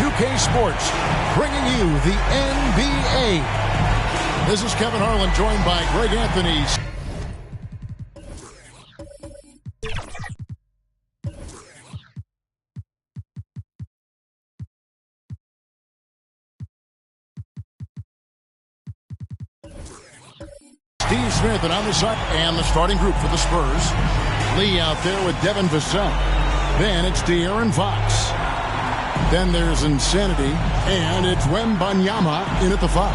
2K Sports, bringing you the NBA. This is Kevin Harlan, joined by Greg Anthony. Steve Smith, and on the side, and the starting group for the Spurs. Lee out there with Devin Vassell. Then it's De'Aaron Fox. Then there's Insanity, and it's Wembanyama in at the 5.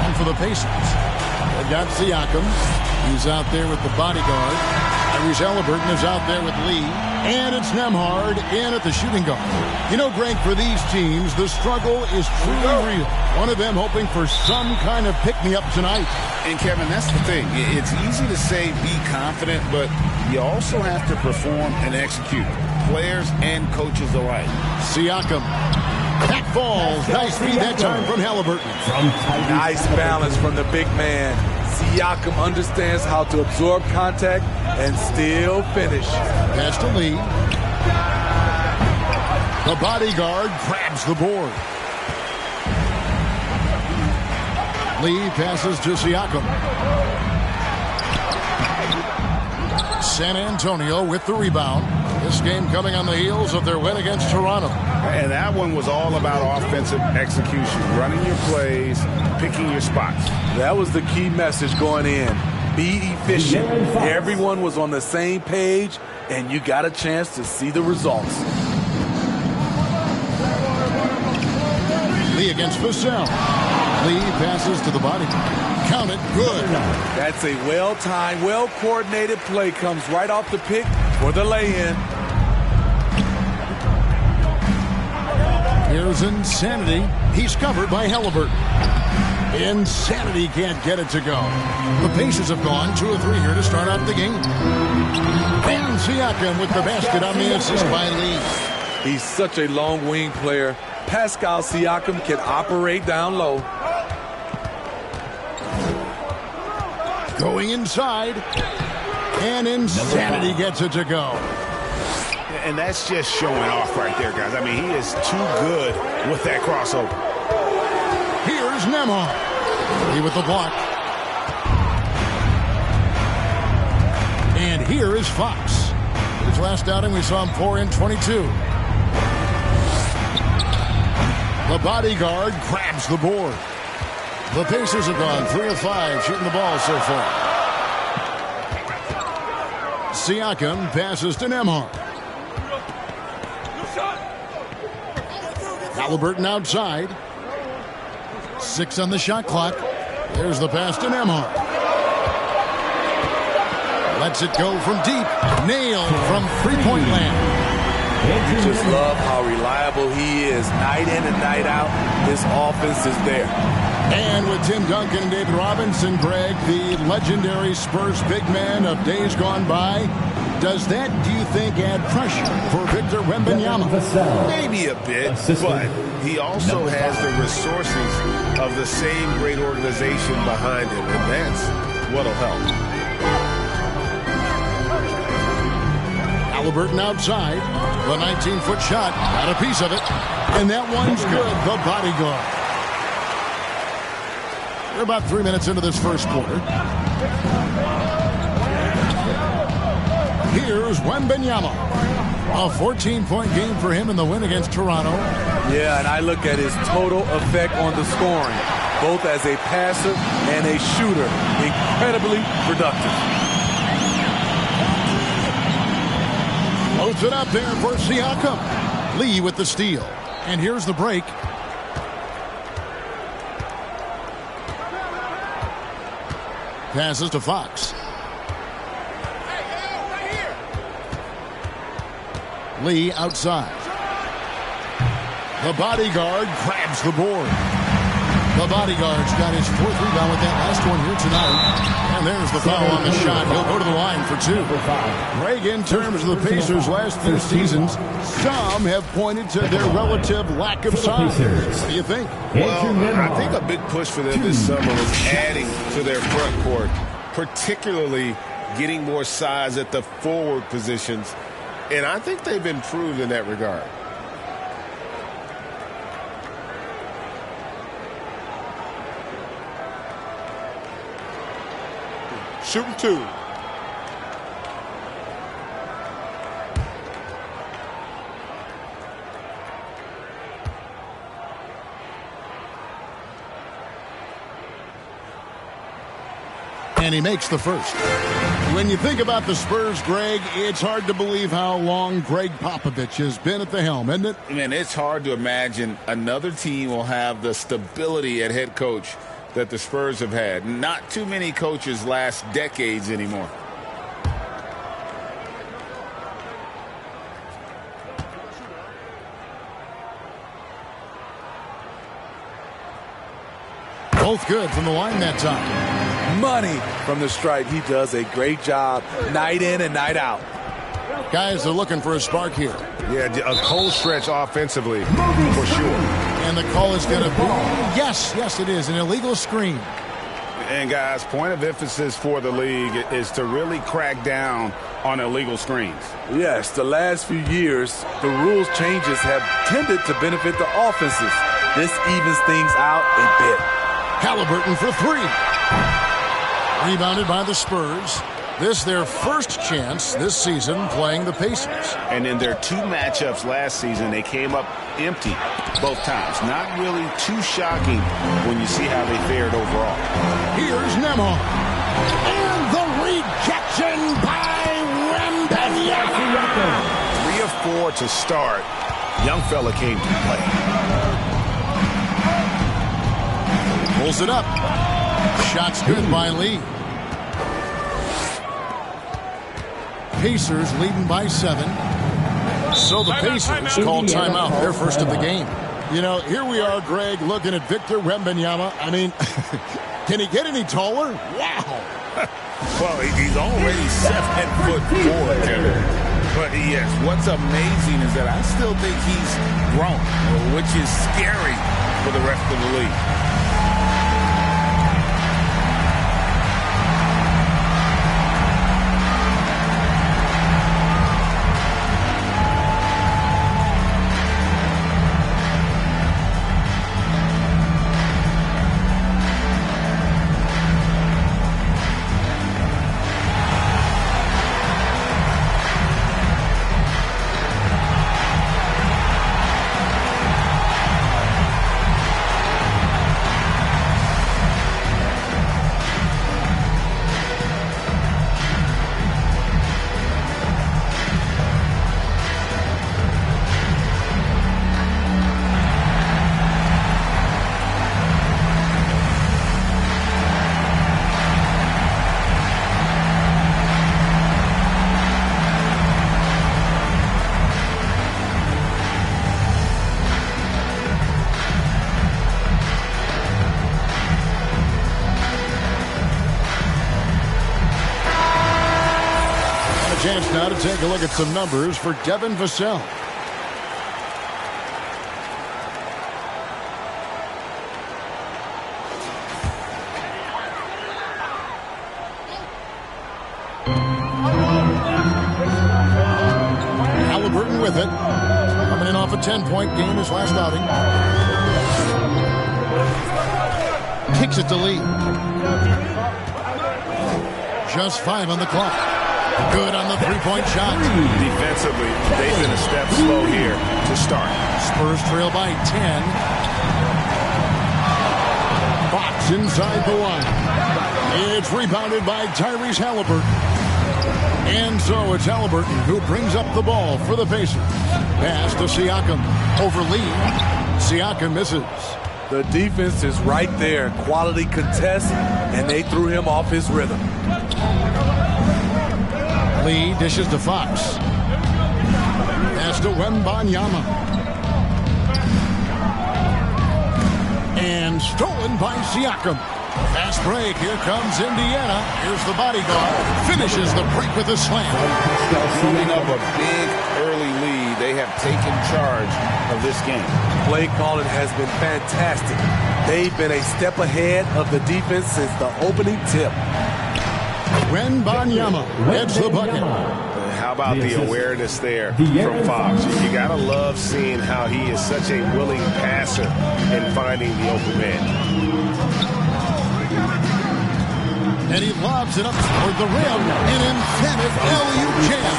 And for the Pacers, they've got Siakam. He's out there with the bodyguard. Tyrese Halliburton is out there with Lee. And it's Nembhard in at the shooting guard. You know, Greg, for these teams, the struggle is truly real. One of them hoping for some kind of pick-me-up tonight. And, Kevin, that's the thing. It's easy to say be confident, but you also have to perform and execute. Players and coaches alike. Siakam. That falls. Nice feed that time from Halliburton. Nice balance from the big man. Siakam understands how to absorb contact and still finish. Pass to Lee. The bodyguard grabs the board. Lee passes to Siakam. San Antonio with the rebound. This game coming on the heels of their win against Toronto. And that one was all about offensive execution, running your plays, picking your spots. That was the key message going in. Be efficient. Everyone was on the same page, and you got a chance to see the results. Lee against Vassell. Lee passes to the body. Count it. Good. That's a well-timed, well-coordinated play. Comes right off the pick for the lay-in. Here's Insanity. He's covered by Halliburton. Insanity can't get it to go. The Pacers have gone 2 of 3 here to start out the game. And Siakam with the basket on the assist by Lee. He's such a long wing player. Pascal Siakam can operate down low. Going inside. And Insanity gets it to go. And that's just showing off right there, guys. I mean, he is too good with that crossover. Here's Nembhard. Lee with the block. And here is Fox. His last outing, we saw him 4 in 22. The bodyguard grabs the board. The Pacers have gone 3 of 5 shooting the ball so far. Siakam passes to Nembhard. Halliburton outside. 6 on the shot clock. There's the pass to Nembhard. Lets it go from deep. Nailed from three-point land. You just love how reliable he is. Night in and night out, this offense is there. And with Tim Duncan and David Robinson, Greg, the legendary Spurs big man of days gone by, does that, do you think, add pressure for Victor Wembanyama? Maybe a bit, but he also has the resources of the same great organization behind him, and that's what'll help. Halliburton outside. The 19-foot shot. Got a piece of it. And that one's good. The bodyguard. We're about 3 minutes into this first quarter. Here's Wembanyama. A 14-point game for him in the win against Toronto. Yeah, and I look at his total effect on the scoring, both as a passer and a shooter. Incredibly productive. Loads it up there for Siakam. Lee with the steal. And here's the break. Passes to Fox. Lee outside. The bodyguard grabs the board. The bodyguard's got his 4th rebound with that last one here tonight. And there's the foul on the shot. He'll go to the line for 2. Greg, in terms of the Pacers' last few seasons, some have pointed to their relative lack of size. What do you think? Well, I think a big push for them this summer was adding to their front court, particularly getting more size at the forward positions. And I think they've improved in that regard. shooting 2. And he makes the first. When you think about the Spurs, Greg, it's hard to believe how long Greg Popovich has been at the helm, isn't it? Man, it's hard to imagine another team will have the stability at head coach that the Spurs have had. Not too many coaches last decades anymore. Both good from the line that time. Money from the stripe. He does a great job night in and night out. Guys are looking for a spark here. Yeah, a cold stretch offensively, for sure. And the call is going to be, yes, it is, an illegal screen. And, guys, point of emphasis for the league is to really crack down on illegal screens. Yes, the last few years, the rules changes have tended to benefit the offenses. This evens things out a bit. Halliburton for 3. Rebounded by the Spurs. This their first chance this season playing the Pacers. And in their 2 matchups last season, they came up empty both times. Not really too shocking when you see how they fared overall. Here's Nemo. And the rejection by Wembanyama. 3 of 4 to start. Young fella came to play. Pulls it up. Shots good by Lee. Pacers leading by 7. So the Pacers call timeout, their first of the game. You know, here we are, Greg, looking at Victor Wembanyama. I mean, can he get any taller? Wow. Well, he's already 7'4", Kevin. But yes, what's amazing is that I still think he's grown, which is scary for the rest of the league. Chance now to take a look at some numbers for Devin Vassell. Halliburton with it. Coming in off a 10-point game his last outing. Kicks it to Lee. Just 5 on the clock. Good on the three-point shot. Defensively, they've been a step slow here to start. Spurs trail by 10. Fox inside the line. It's rebounded by Tyrese Halliburton. And so it's Halliburton who brings up the ball for the Pacers. Pass to Siakam. Over Lee. Siakam misses. The defense is right there. Quality contest, and they threw him off his rhythm. Lee dishes to Fox. Pass to Wembanyama. And stolen by Siakam. Fast break. Here comes Indiana. Here's the bodyguard. Finishes the break with a slam. Building up a big early lead. They have taken charge of this game. Play calling has been fantastic. They've been a step ahead of the defense since the opening tip. Wembanyama gets the bucket. How about the awareness there from Fox? You got to love seeing how he is such a willing passer in finding the open man. And he lobs it up toward the rim. An emphatic alley-oop jam.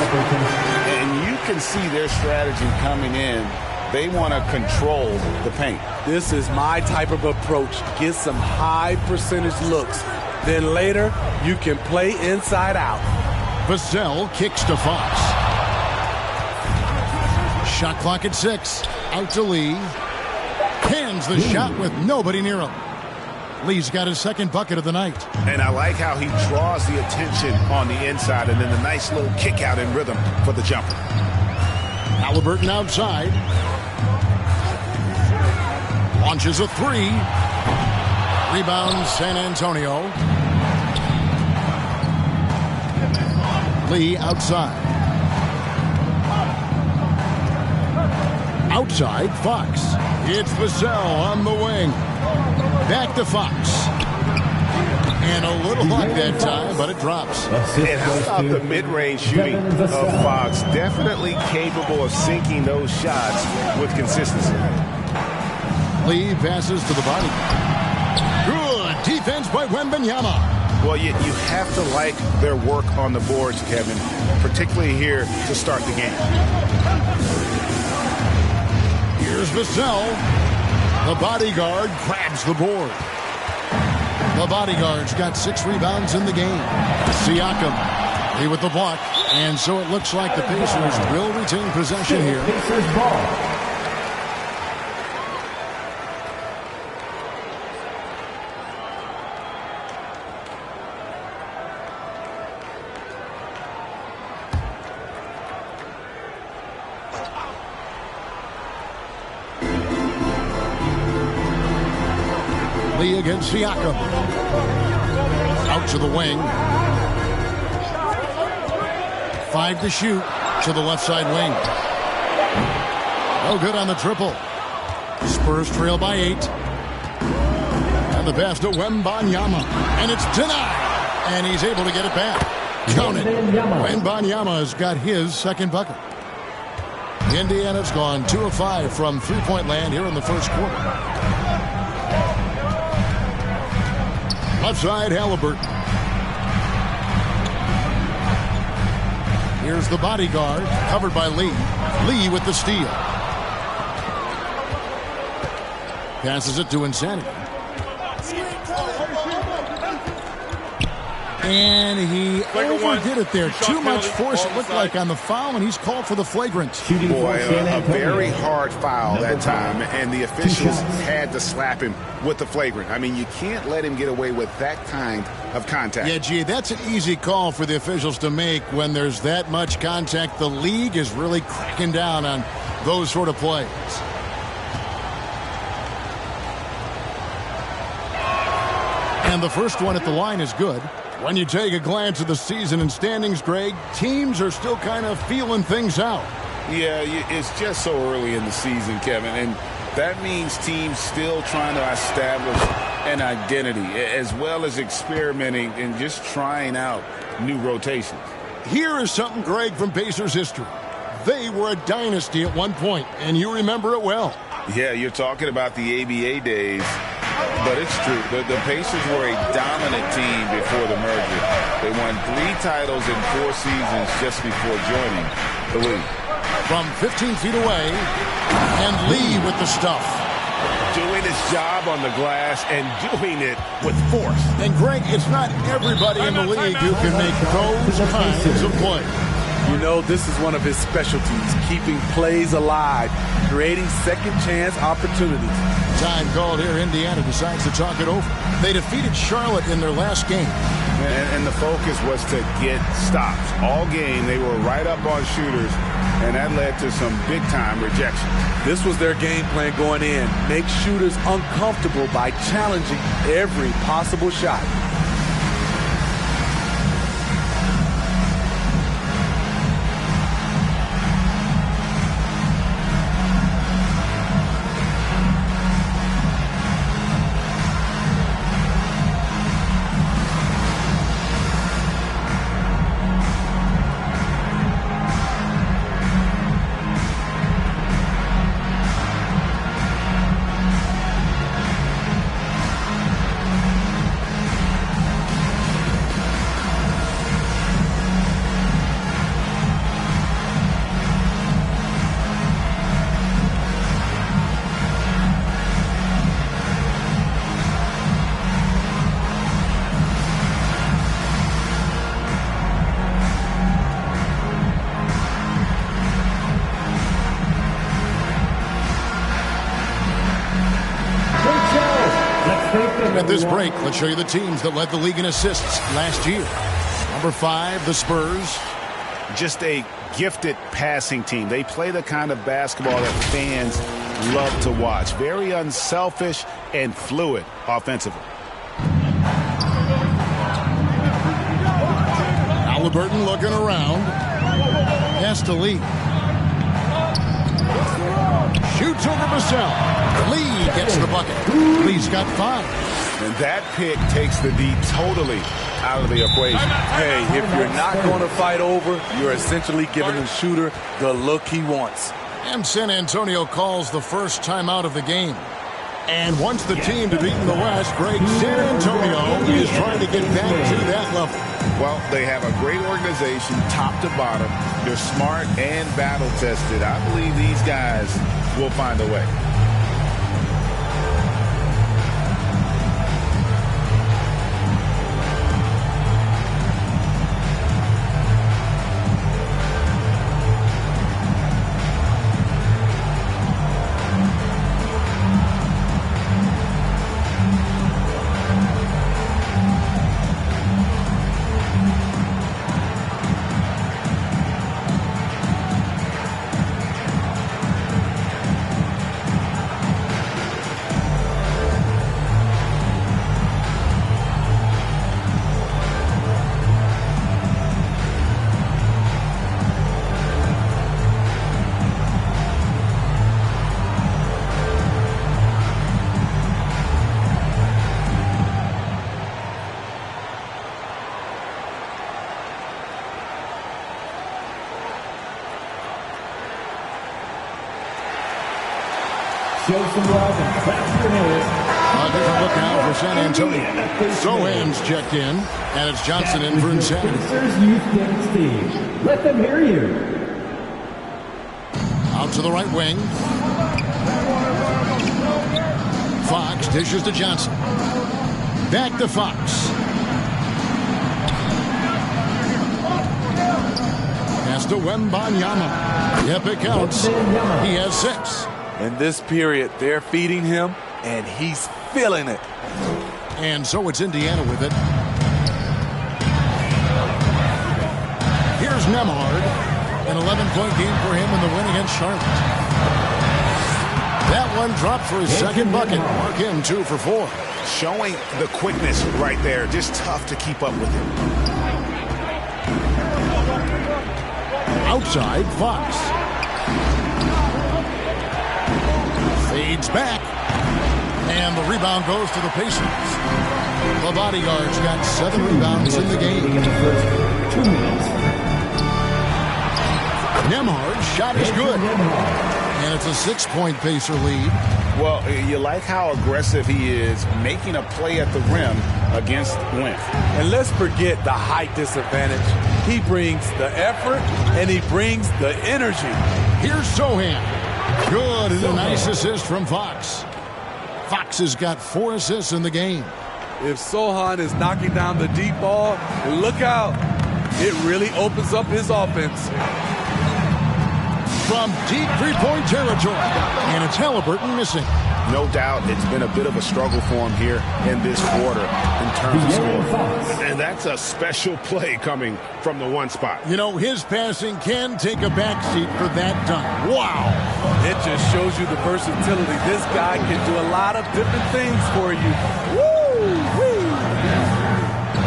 And you can see their strategy coming in. They want to control the paint. This is my type of approach. Get some high percentage looks. Then later, you can play inside out. Vassell kicks to Fox. Shot clock at 6. Out to Lee. Cans the shot with nobody near him. Lee's got his second bucket of the night. And I like how he draws the attention on the inside and then a nice little kick out in rhythm for the jumper. Halliburton outside. Launches a 3. Rebound San Antonio. Lee outside. Outside, Fox. It's Vassell on the wing. Back to Fox. And a little luck that time, but it drops. And how about the mid-range shooting of Fox? Definitely capable of sinking those shots with consistency. Lee passes to the body. Good defense by Wembanyama. Well, you have to like their work on the boards, Kevin, particularly here to start the game. Here's Vassell. The bodyguard grabs the board. The bodyguard's got 6 rebounds in the game. Siakam, he with the block. And so it looks like the Pacers will retain possession here. Pacers ball. Lee against Siakam. Out to the wing. 5 to shoot to the left side wing. No good on the triple. Spurs trail by 8. And the pass to Wembanyama. And it's denied. And he's able to get it back. Count it. Wembanyama has got his second bucket. Indiana's gone 2 of 5 from three-point land here in the first quarter. Left side, Halliburton. Here's the bodyguard, covered by Lee. Lee with the steal. Passes it to Insanity. And he overdid it there. Too much force, it looked like, on the foul, and he's called for the flagrant. Boy, a very hard foul that time, and the officials had to slap him with the flagrant. I mean, you can't let him get away with that kind of contact. Yeah, gee, that's an easy call for the officials to make when there's that much contact. The league is really cracking down on those sort of plays. And the first one at the line is good. When you take a glance at the season and standings, Greg, teams are still kind of feeling things out. Yeah, it's just so early in the season, Kevin, and that means teams still trying to establish an identity as well as experimenting and just trying out new rotations. Here is something, Greg, from Pacers history. They were a dynasty at one point, and you remember it well. Yeah, you're talking about the ABA days. But it's true. The Pacers were a dominant team before the merger. They won 3 titles in 4 seasons just before joining the league. From 15 feet away, and Lee with the stuff. Doing his job on the glass and doing it with force. And, Greg, it's not everybody in the league who can make those kinds of plays. You know, this is one of his specialties, keeping plays alive, creating second-chance opportunities. Time called here. Indiana decides to talk it over. They defeated Charlotte in their last game. And the focus was to get stops. All game, they were right up on shooters, and that led to some big-time rejections. This was their game plan going in. Make shooters uncomfortable by challenging every possible shot. At this break, let's show you the teams that led the league in assists last year. Number 5, the Spurs. Just a gifted passing team. They play the kind of basketball that fans love to watch. Very unselfish and fluid offensively. Halliburton looking around. Has to lead. Shoots over Vassell. Lee gets the bucket. Lee's got 5. And that pick takes the D totally out of the equation. Hey, if you're not going to fight over, you're essentially giving the shooter the look he wants. And San Antonio calls the first timeout of the game. And wants the team to beat in the West, Greg, San Antonio is trying to get back to that level. Well, they have a great organization, top to bottom. They're smart and battle-tested. I believe these guys will find a way. Show some love and clap your hands. A different look now for San Antonio. Sohan's checked in, and it's Johnson in for Insanity. Pacers Youth Games team. Let them hear you. Out to the right wing. Fox dishes to Johnson. Back to Fox. Pass to Wembanyama. Yep, it counts. He has 6. In this period, they're feeding him, and he's feeling it. And so it's Indiana with it. Here's Nembhard. An 11-point game for him in the win against Charlotte. That one dropped for his second bucket. Mark him 2 for 4. Showing the quickness right there. Just tough to keep up with him. Outside, Fox. Fades back. And the rebound goes to the Pacers. The bodyguard's got 7 rebounds in the game. Nembhard's shot is good. And it's a 6-point Pacer lead. Well, you like how aggressive he is making a play at the rim against length. And let's forget the height disadvantage. He brings the effort, and he brings the energy. Here's Sohan. Good, and a nice assist from Fox. Fox has got 4 assists in the game. If Sohan is knocking down the deep ball, look out. It really opens up his offense. From deep three-point territory. And it's Halliburton missing. No doubt it's been a bit of a struggle for him here in this quarter in terms of scoring. And that's a special play coming from the one spot. You know, his passing can take a backseat for that dunk. Wow. It just shows you the versatility. This guy can do a lot of different things for you. Woo!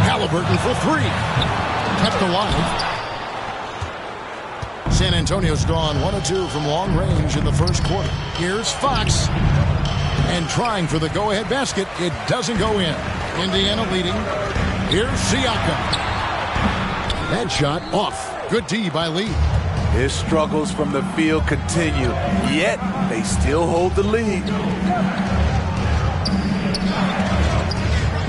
Halliburton for 3. Kept alive. San Antonio's gone 1 of 2 from long range in the first quarter. Here's Fox. And trying for the go-ahead basket. It doesn't go in. Indiana leading. Here's Siakam. That shot off. Good D by Lee. His struggles from the field continue, yet they still hold the lead.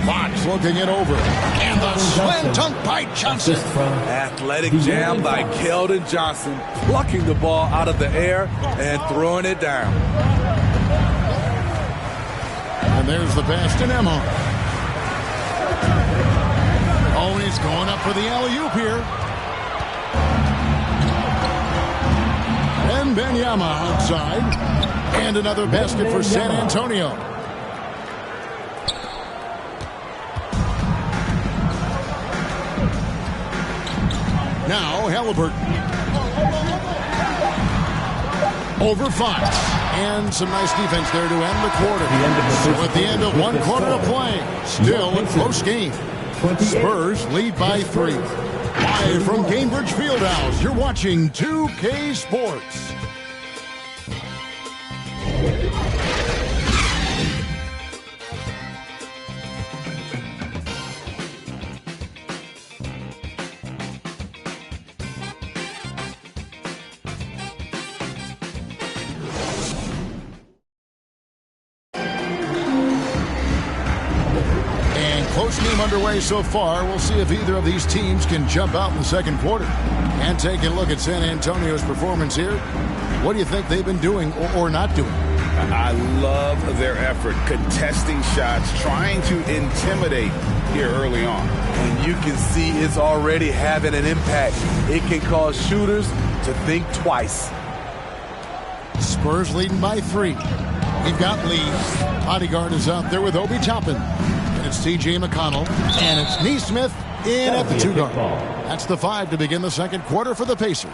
Fox looking it over. And the slam dunk by Johnson. Athletic jam by Keldon Johnson, plucking the ball out of the air and throwing it down. And there's the pass to Nembhard. Oh, and he's going up for the alley-oop here. And Wembanyama outside. And another basket for San Antonio. Now Halliburton. Over Fox. And some nice defense there to end the quarter. So at the end of one quarter of play, still a close game. Spurs lead by 3. Live from Gainbridge Fieldhouse, you're watching 2K Sports. Close game underway so far. We'll see if either of these teams can jump out in the second quarter. And taking a look at San Antonio's performance here, what do you think they've been doing or not doing? I love their effort, contesting shots, trying to intimidate here early on. And you can see it's already having an impact. It can cause shooters to think twice. Spurs leading by 3. We've got Lee. Bodyguard is out there with Obi Toppin. It's T.J. McConnell, and it's Neesmith in at the 2-guard. That's the 5 to begin the second quarter for the Pacers.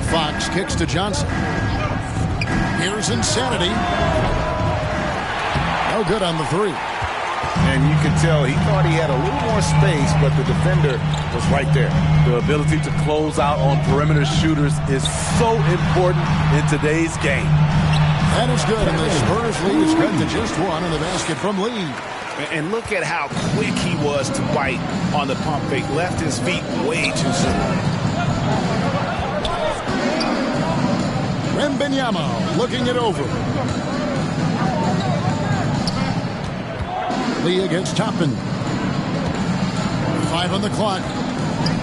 Fox kicks to Johnson. Here's Insanity. No good on the 3. And you can tell he thought he had a little more space, but the defender was right there. The ability to close out on perimeter shooters is so important in today's game. That is good, and the Spurs lead is cut to just 1 in the basket from Lee. And look at how quick he was to bite on the pump fake. Left his feet way too soon. Wembanyama looking it over. Lee against Toppin. 5 on the clock.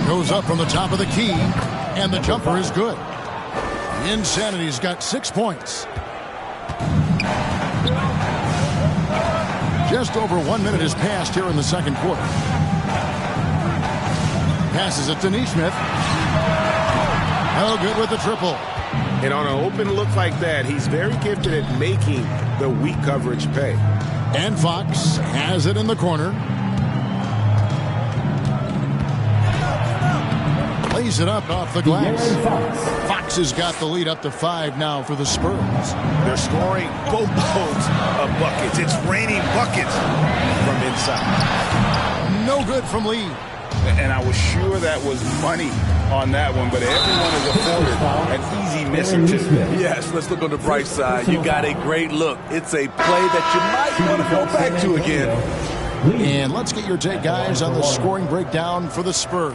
Goes up from the top of the key, and the jumper is good. Insanity's got 6 points. Just over 1 minute has passed here in the second quarter. Passes it to Neesmith. No good with the triple. And on an open look like that, he's very gifted at making the weak coverage pay. And Fox has it in the corner. Lays it up off the glass. Fox has got the lead up to 5 now for the Spurs. They're scoring boatloads of buckets. It's raining buckets from inside. No good from Lee. And I was sure that was money on that one, but everyone is afforded an easy miss or two. Yes, let's look on the bright side. You got a great look. It's a play that you might want to go back to again. And let's get your take, guys, on the scoring breakdown for the Spurs.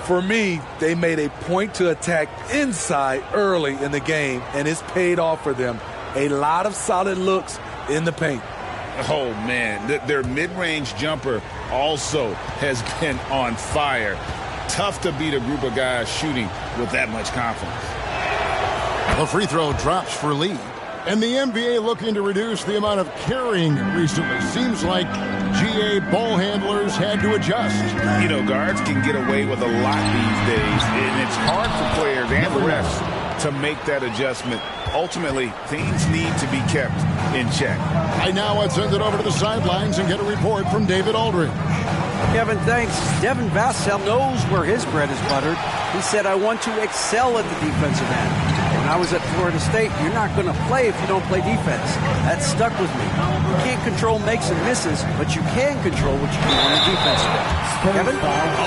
For me, they made a point to attack inside early in the game, and it's paid off for them. A lot of solid looks in the paint. Oh, man, their mid-range jumper also has been on fire. Tough to beat a group of guys shooting with that much confidence. The free throw drops for Lee. And the NBA looking to reduce the amount of carrying recently. Seems like GA ball handlers had to adjust. You know, guards can get away with a lot these days, and it's hard for players and the refs to make that adjustment. Ultimately, things need to be kept in check. I now would send it over to the sidelines and get a report from David Aldridge. Kevin, thanks. Devin Vassell knows where his bread is buttered. He said, I want to excel at the defensive end. When I was at Florida State, you're not going to play if you don't play defense. That stuck with me. You can't control makes and misses, but you can control what you do on the defensive end. Kevin?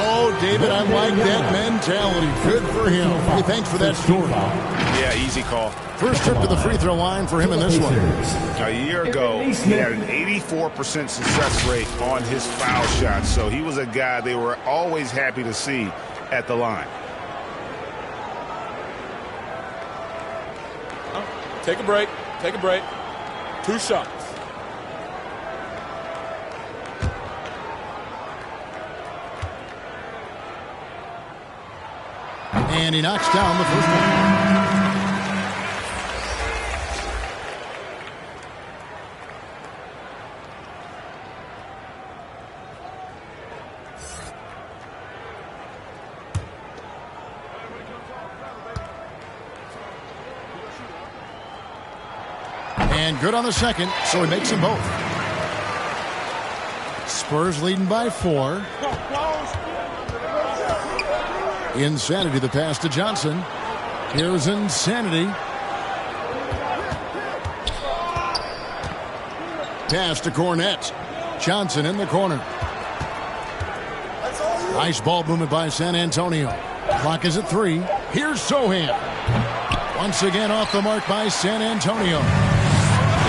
Oh, David, I like that mentality. Good for him. Hey, thanks for that story. Yeah, easy call. First trip to the free throw line for him in this one. A year ago, he had an 84% success rate on his foul shots, so he was a guy they were always happy to see at the line. Take a break. Take a break. 2 shots. And he knocks down the first one. And good on the second, so he makes them both. Spurs leading by 4. Insanity, the pass to Johnson. Here's Insanity. Pass to Cornette. Johnson in the corner. Nice ball movement by San Antonio. Clock is at 3. Here's Sohan. Once again off the mark by San Antonio.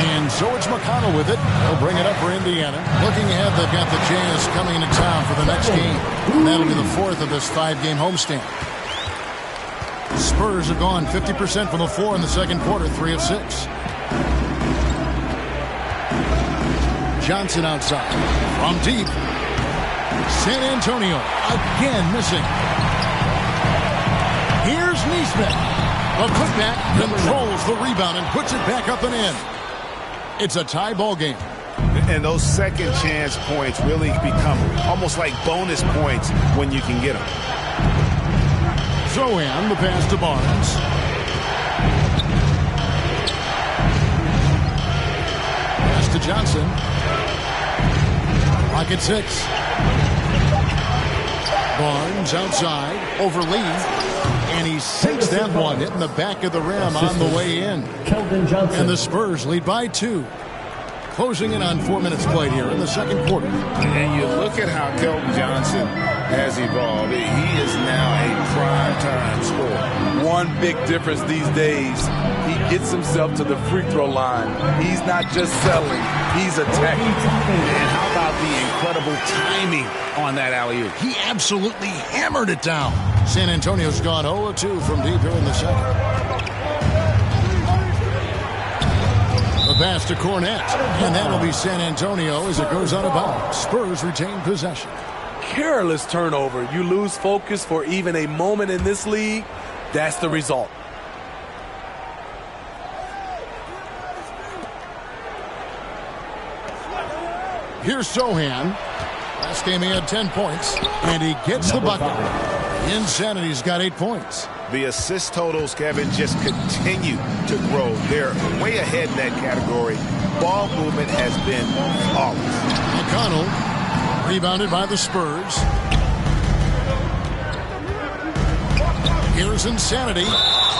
And so it's McConnell with it. He'll bring it up for Indiana. Looking ahead, they've got the Jazz coming into town for the next game. And that'll be the 4th of this 5-game homestand. Spurs have gone 50% from the floor in the second quarter, 3 of 6. Johnson outside. From deep. San Antonio again missing. Here's Nesmith. A putback controls the rebound and puts it back up and in. It's a tie ball game. And those second chance points really become almost like bonus points when you can get them. Zohan, the pass to Barnes. Pass to Johnson. Clock at 6. Barnes outside over Lee. And he sinks that one, hitting the back of the rim on the way in. And the Spurs lead by 2. Closing in on 4 minutes played here in the second quarter. And you look at how Keldon Johnson has evolved. He is now a prime-time scorer. One big difference these days, he gets himself to the free throw line. He's not just selling, he's attacking. And how about the incredible timing on that alley-oop? He absolutely hammered it down. San Antonio's gone 0-2 from deep here in the second. The pass to Cornette. And that'll be San Antonio as it goes out of bounds. Spurs retain possession. Careless turnover. You lose focus for even a moment in this league. That's the result. Here's Sohan. Last game he had 10 points. And he gets the bucket. Insanity's got 8 points. The assist totals, Kevin, just continue to grow. They're way ahead in that category. Ball movement has been flawless. McConnell rebounded by the Spurs. Here's Insanity.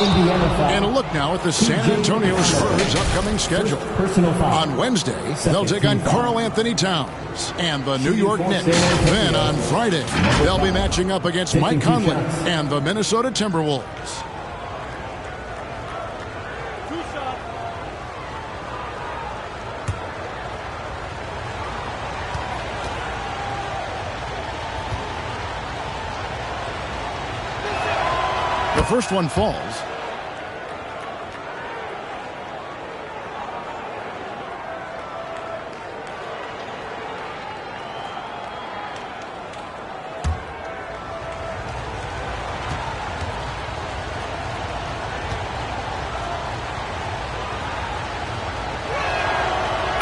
And a look now at the San Antonio Spurs' upcoming schedule. On Wednesday, they'll take on Karl Anthony Towns and the New York Knicks. Then on Friday, they'll be matching up against Mike Conley and the Minnesota Timberwolves. The first one falls.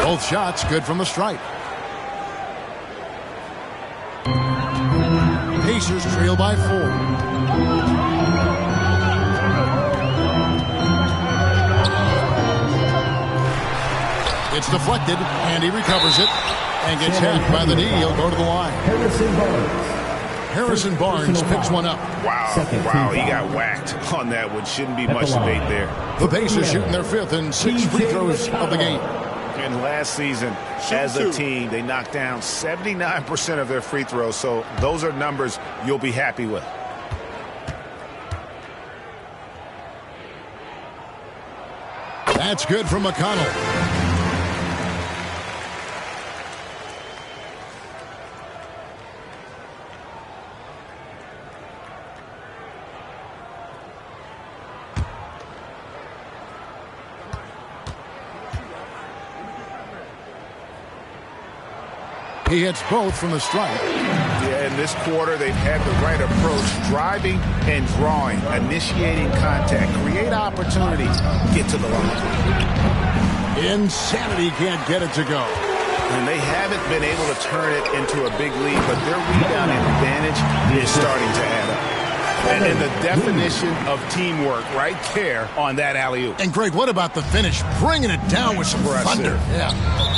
Both shots good from the stripe. Pacers trail by 4. It's deflected, and he recovers it and gets hacked by the knee. He'll go to the line. Harrison Barnes picks one up. Wow, he got whacked on that one. Shouldn't be much debate there. The Pacers shooting their 5th and 6 free throws of the game. And last season, as a team, they knocked down 79% of their free throws, so those are numbers you'll be happy with. That's good from McConnell. He hits both from the stripe. Yeah, in this quarter, they've had the right approach, driving and drawing, initiating contact, create opportunity, get to the line. Insanity can't get it to go. And they haven't been able to turn it into a big lead, but their rebound advantage is starting to add up. And the definition of teamwork right there on that alley-oop. And, Greg, what about the finish? Bringing it down with some thunder. Yeah.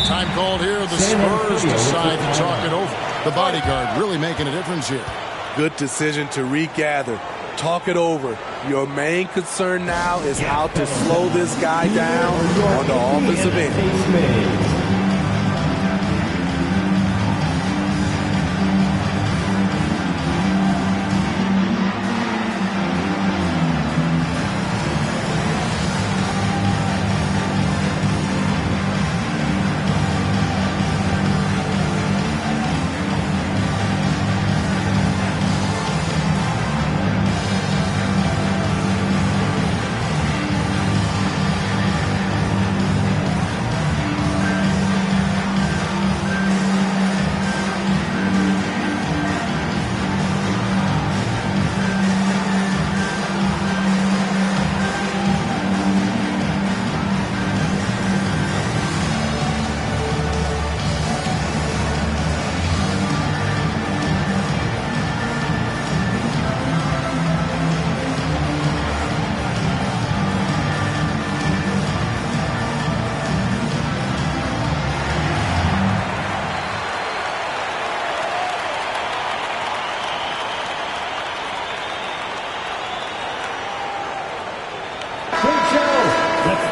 Time called here. The Spurs decide to talk it over. The bodyguard really making a difference here. Good decision to regather. Talk it over. Your main concern now is how to slow this guy down on the offensive end.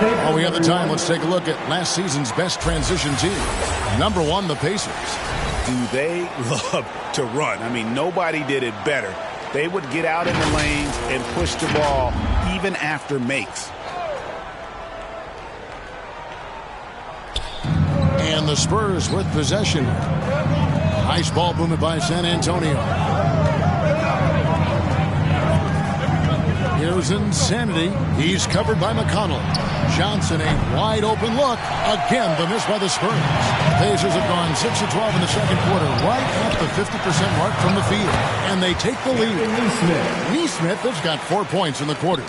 While we have the time, let's take a look at last season's best transition team. Number 1, the Pacers. Do they love to run? I mean, nobody did it better. They would get out in the lanes and push the ball even after makes. And the Spurs with possession. Nice ball movement by San Antonio. Here's Insanity. He's covered by McConnell. Johnson, a wide open look. Again, the miss by the Spurs. Pacers have gone 6 of 12 in the second quarter, right at the 50% mark from the field. And they take the lead. Nesmith has got 4 points in the quarter.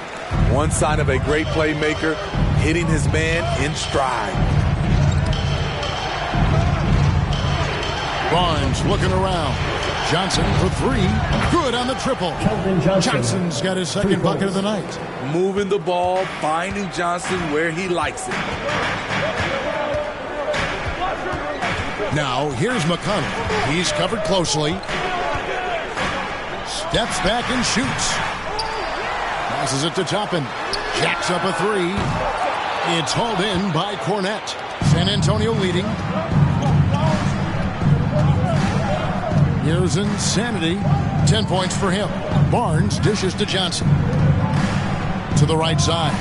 One sign of a great playmaker, hitting his man in stride. Barnes looking around. Johnson for 3. Good on the triple. Johnson's got his second bucket of the night. Moving the ball, finding Johnson where he likes it. Now, here's McConnell. He's covered closely. Steps back and shoots. Passes it to Toppin. Jacks up a 3. It's hauled in by Cornette. San Antonio leading. Here's Insanity. 10 points for him. Barnes dishes to Johnson. To the right side.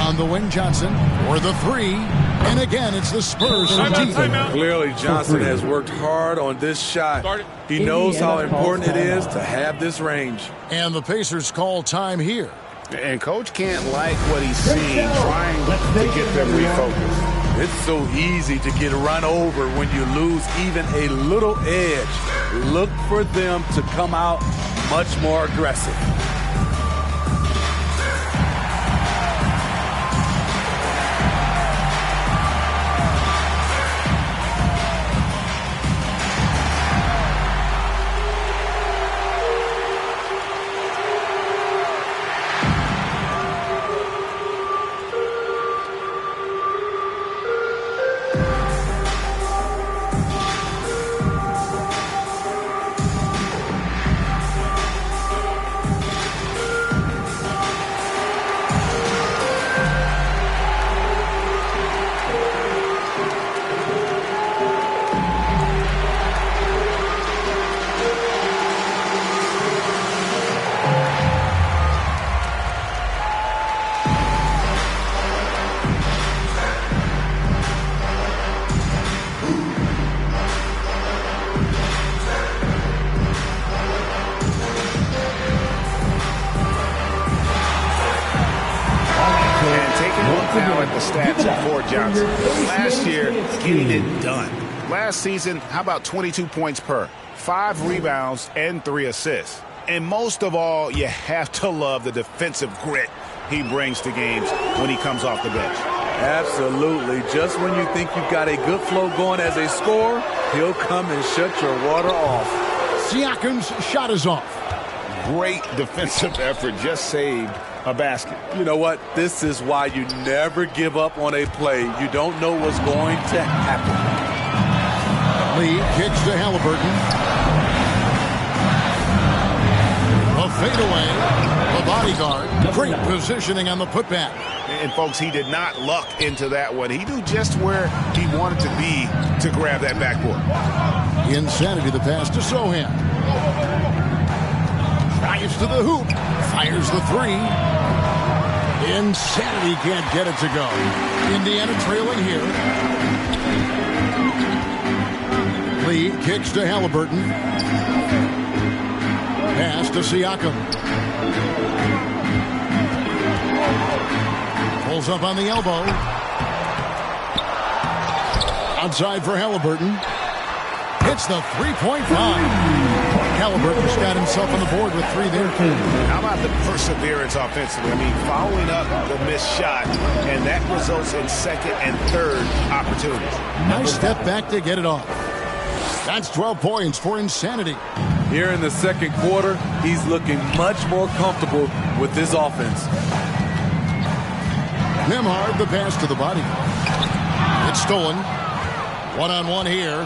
On the wing, Johnson for the 3. And again, it's the Spurs. Clearly, Johnson has worked hard on this shot. He knows how important it is to have this range. And the Pacers call time here. And Coach can't like what he's seeing, trying to get them refocused. It's so easy to get run over when you lose even a little edge. Look for them to come out much more aggressive. Now at the stats for Johnson. Last year, getting it done. Last season, how about 22 points per, 5 rebounds, and 3 assists. And most of all, you have to love the defensive grit he brings to games when he comes off the bench. Absolutely. Just when you think you've got a good flow going as a scorer, he'll come and shut your water off. Siakam's shot is off. Great defensive effort. Just saved a basket. You know what? This is why you never give up on a play. You don't know what's going to happen. Lee kicks to Halliburton. A fadeaway. The bodyguard. Great positioning on the putback. And, folks, he did not luck into that one. He knew just where he wanted to be to grab that backboard. Insanity, the pass to Sohan. Drives to the hoop. Fires the three. Insanity can't get it to go. Indiana trailing here. Lee kicks to Halliburton. Pass to Siakam. Pulls up on the elbow. Outside for Halliburton. Hits the three-point line. Halliburton's got himself on the board with three there. How about the perseverance offensively? I mean, following up the missed shot, and that results in second and third opportunities. Nice step back to get it off. That's 12 points for Insanity. Here in the second quarter, he's looking much more comfortable with this offense. Nembhard, the pass to the body. It's stolen. One-on-one here.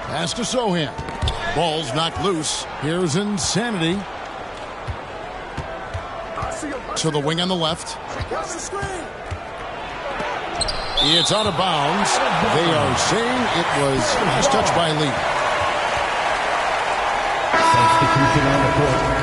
Pass to Sohan. Ball's knocked loose. Here's Insanity. To the wing on the left. It's out of bounds. They are saying it was a nice touch by Lee. Substitution on the court.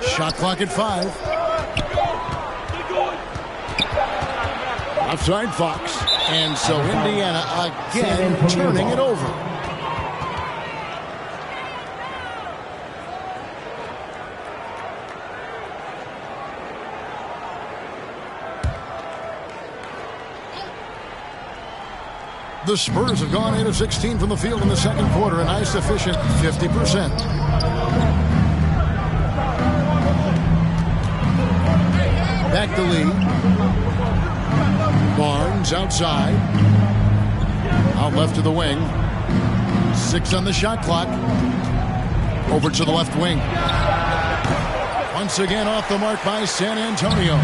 Shot clock at 5. Offside Fox. And so Indiana again turning it over. The Spurs have gone 8 of 16 from the field in the second quarter. A nice efficient 50%. Back to Lee. Barnes outside. Out left to the wing. 6 on the shot clock. Over to the left wing. Once again off the mark by San Antonio.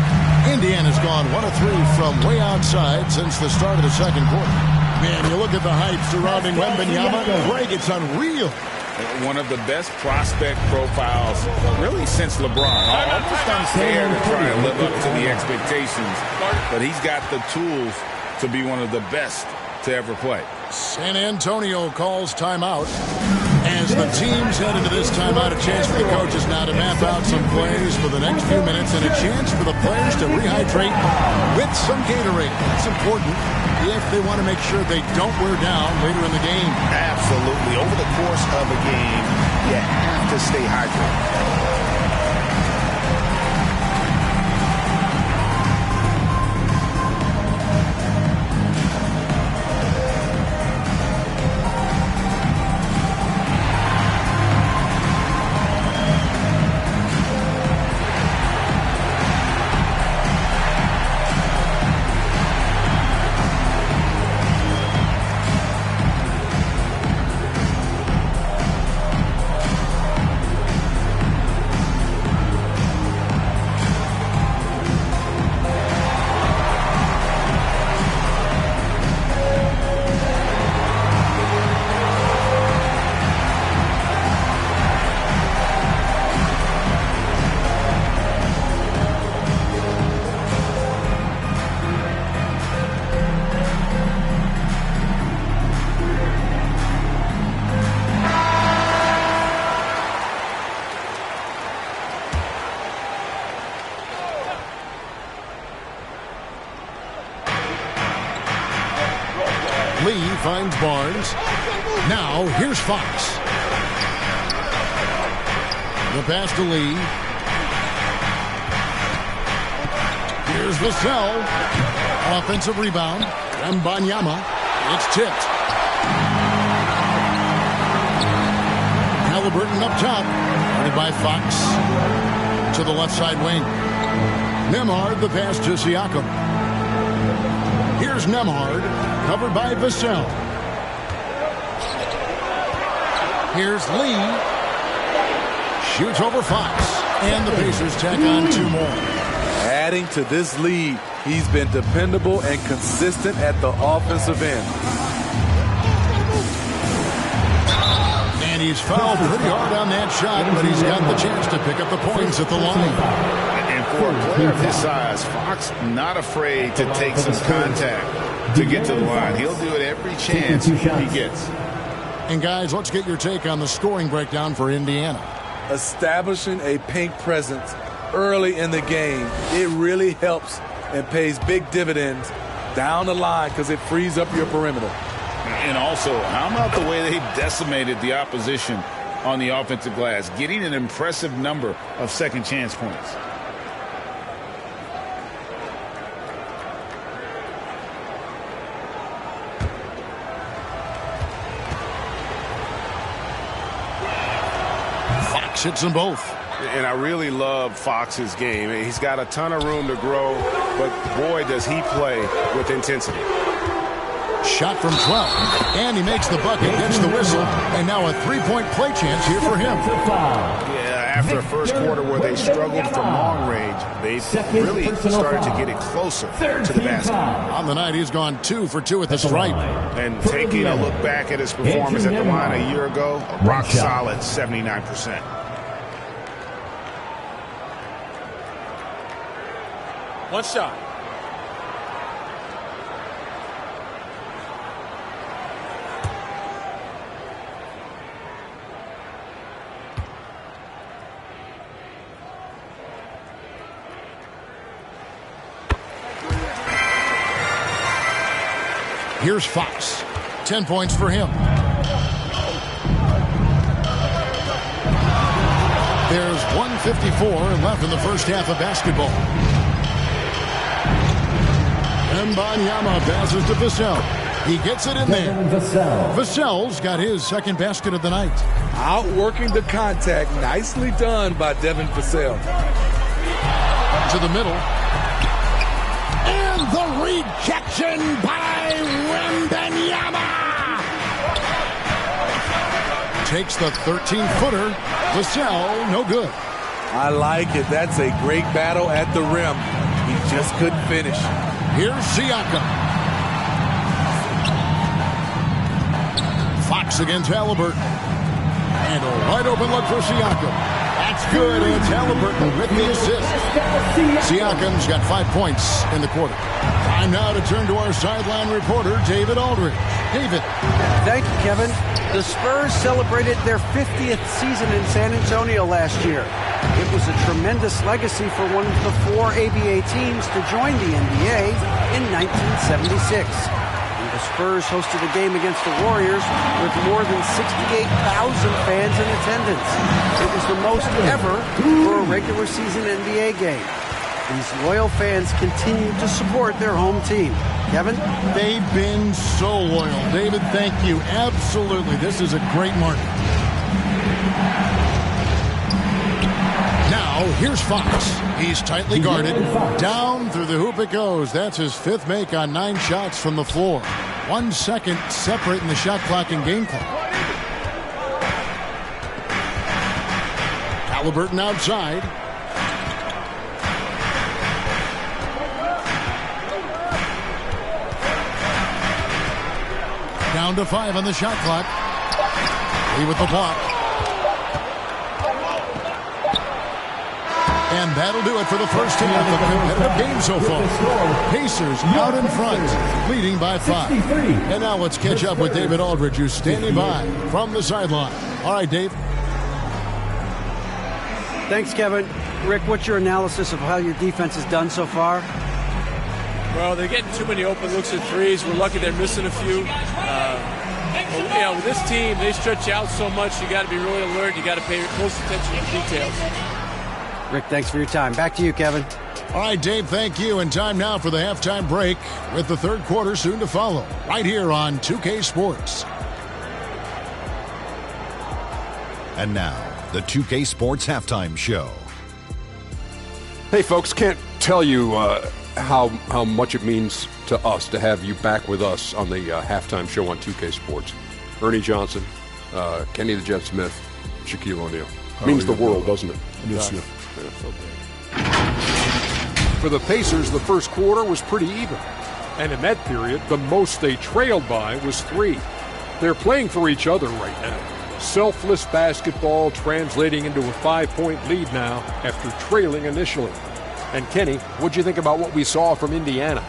Indiana's gone 1 of 3 from way outside since the start of the second quarter. Man, you look at the hype surrounding Wembanyama. Greg, it's unreal. One of the best prospect profiles really since LeBron. Almost unfair to try to live up to the expectations, but he's got the tools to be one of the best to ever play. San Antonio calls timeout. As the teams head into this timeout, a chance for the coaches now to map out some plays for the next few minutes and a chance for the players to rehydrate with some Gatorade. That's important if they want to make sure they don't wear down later in the game. Absolutely. Over the course of a game, you have to stay hydrated. Lee finds Barnes. Now, here's Fox. The pass to Lee. Here's Here's Vassell. Offensive rebound. Wembanyama. It's tipped. Halliburton up top. Guarded by Fox. To the left side wing. Nembhard the pass to Siakam. Here's Nembhard. Covered by Vassell. Here's Lee. Shoots over Fox. And the Pacers tack on 2 more. Adding to this lead, he's been dependable and consistent at the offensive end. And he's fouled pretty hard on that shot, but he's got the chance to pick up the points at the line. And for a player of his size, Fox not afraid to take some contact to get to the line. He'll do it every chance he gets. And guys, let's get your take on the scoring breakdown for Indiana. Establishing a paint presence early in the game, it really helps and pays big dividends down the line because it frees up your perimeter. And also, how about the way they decimated the opposition on the offensive glass, getting an impressive number of second chance points. Fox hits them both. And I really love Fox's game. He's got a ton of room to grow, but boy, does he play with intensity. Shot from 12, and he makes the bucket, gets the whistle, and now a 3-point play chance here for him. Yeah, after a first quarter where they struggled from long range, they really started to get it closer to the basket. On the night, he's gone 2 for 2 at the stripe. And taking a look back at his performance at the line a year ago, a rock solid 79%. One shot. Here's Fox. 10 points for him. There's 1:54 left in the first half of basketball. Wembanyama passes to Vassell. He gets it in there. Vassell's got his second basket of the night. Outworking the contact. Nicely done by Devin Vassell. To the middle. And the rejection by Wembanyama. Takes the 13-footer. Vassell, no good. I like it. That's a great battle at the rim. He just couldn't finish. Here's Siakam. Fox against Halliburton. And a wide open look for Siakam. That's good. And it's Halliburton with the assist. Siakam's got 5 points in the quarter. Time now to turn to our sideline reporter, David Aldridge. David. Thank you, Kevin. The Spurs celebrated their 50th season in San Antonio last year. It was a tremendous legacy for one of the 4 ABA teams to join the NBA in 1976. And the Spurs hosted a game against the Warriors with more than 68,000 fans in attendance. It was the most ever for a regular season NBA game. These loyal fans continue to support their home team. Kevin? They've been so loyal. David, thank you. Absolutely. This is a great market. Now, here's Fox. He's tightly guarded. Down through the hoop it goes. That's his 5th make on 9 shots from the floor. 1 second separating the shot clock and game clock. Halliburton outside. Down to 5 on the shot clock. Lee with the block. And that'll do it for the first half of the competitive game so far. Pacers out in front, leading by 5. And now let's catch up with David Aldridge, who's standing by from the sideline. All right, Dave. Thanks, Kevin. Rick, what's your analysis of how your defense has done so far? Well, they're getting too many open looks at threes. We're lucky they're missing a few. But, with this team, they stretch out so much. You got to be really alert. You got to pay close attention to the details. Rick, thanks for your time. Back to you, Kevin. All right, Dave, thank you. And time now for the halftime break with the third quarter soon to follow right here on 2K Sports. And now, the 2K Sports Halftime Show. Hey, folks, can't tell you how much it means to us to have you back with us on the halftime show on 2K Sports. Ernie Johnson, Kenny the Jet Smith, Shaquille O'Neal. Means the world, doesn't it? Yes, sir. For the Pacers, the first quarter was pretty even. And in that period, the most they trailed by was 3. They're playing for each other right now. Selfless basketball translating into a 5-point lead now after trailing initially. And Kenny, what'd you think about what we saw from Indiana?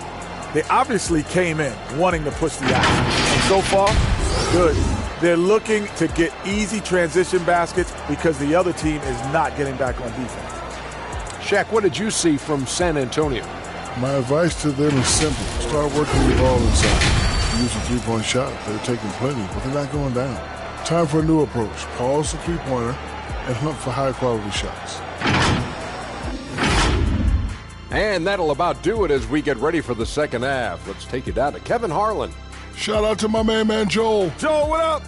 They obviously came in wanting to push the action. And so far, good. They're looking to get easy transition baskets because the other team is not getting back on defense. Shaq, what did you see from San Antonio? My advice to them is simple. Start working the ball inside. Use a three-point shot. They're taking plenty, but they're not going down. Time for a new approach. Pause the three-pointer and hunt for high-quality shots. And that'll about do it as we get ready for the second half. Let's take you down to Kevin Harlan. Shout out to my man Joel. Joel, what up?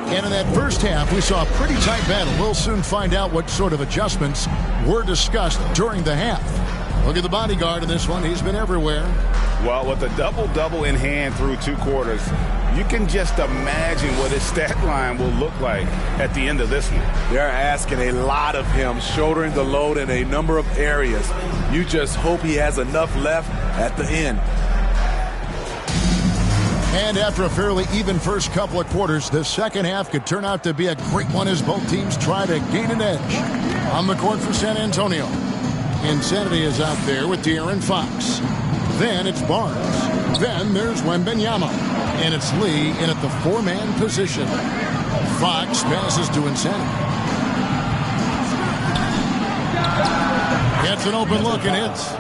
And in that first half, we saw a pretty tight battle. We'll soon find out what sort of adjustments were discussed during the half. Look at the bodyguard in this one. He's been everywhere. Well, with a double-double in hand through 2 quarters, you can just imagine what his stat line will look like at the end of this one. They're asking a lot of him, shouldering the load in a number of areas. You just hope he has enough left at the end. And after a fairly even first couple of quarters, the second half could turn out to be a great one as both teams try to gain an edge. On the court for San Antonio, Insanity is out there with De'Aaron Fox. Then it's Barnes. Then there's Wembanyama. And it's Lee in at the 4-man position. Fox passes to Insanity. Gets an open look and hits.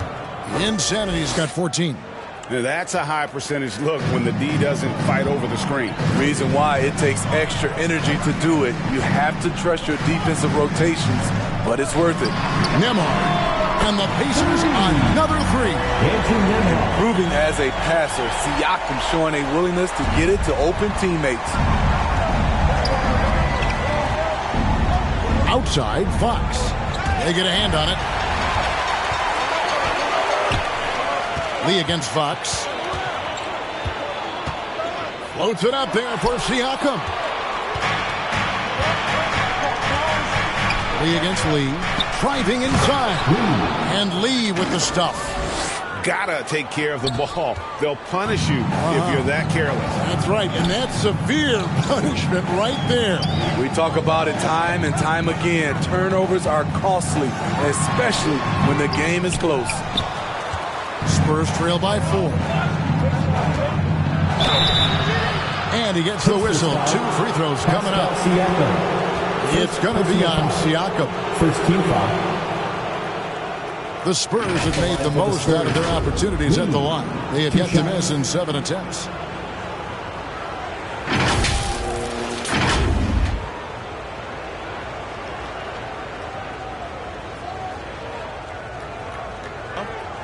Insanity's got 14. Now that's a high percentage look when the D doesn't fight over the screen. Reason why it takes extra energy to do it. You have to trust your defensive rotations, but it's worth it. Nembhard. And the Pacers another 3. Improving as a passer, Siakam showing a willingness to get it to open teammates. Outside, Fox. They get a hand on it. Lee against Fox. Floats it up there for Siakam. Lee against Lee. Driving inside. And Lee with the stuff. Gotta take care of the ball. They'll punish you if you're that careless. That's right, and that's severe punishment right there. We talk about it time and time again. Turnovers are costly, especially when the game is close. Spurs trail by 4. And he gets the whistle. 2 free throws coming up. It's going to be on Siakam. First team foul. The Spurs have made the most out of their opportunities at the line. They have yet to miss in 7 attempts.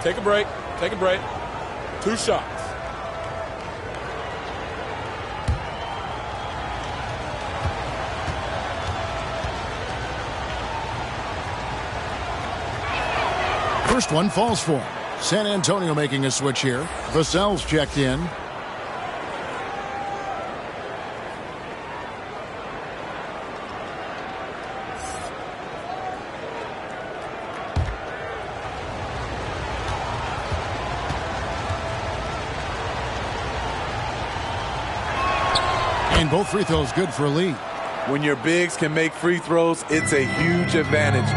Take a break. Take a break. 2 shots. First one falls for him. San Antonio making a switch here. Vassell's checked in. And both free throws good for Lee. When your bigs can make free throws, it's a huge advantage.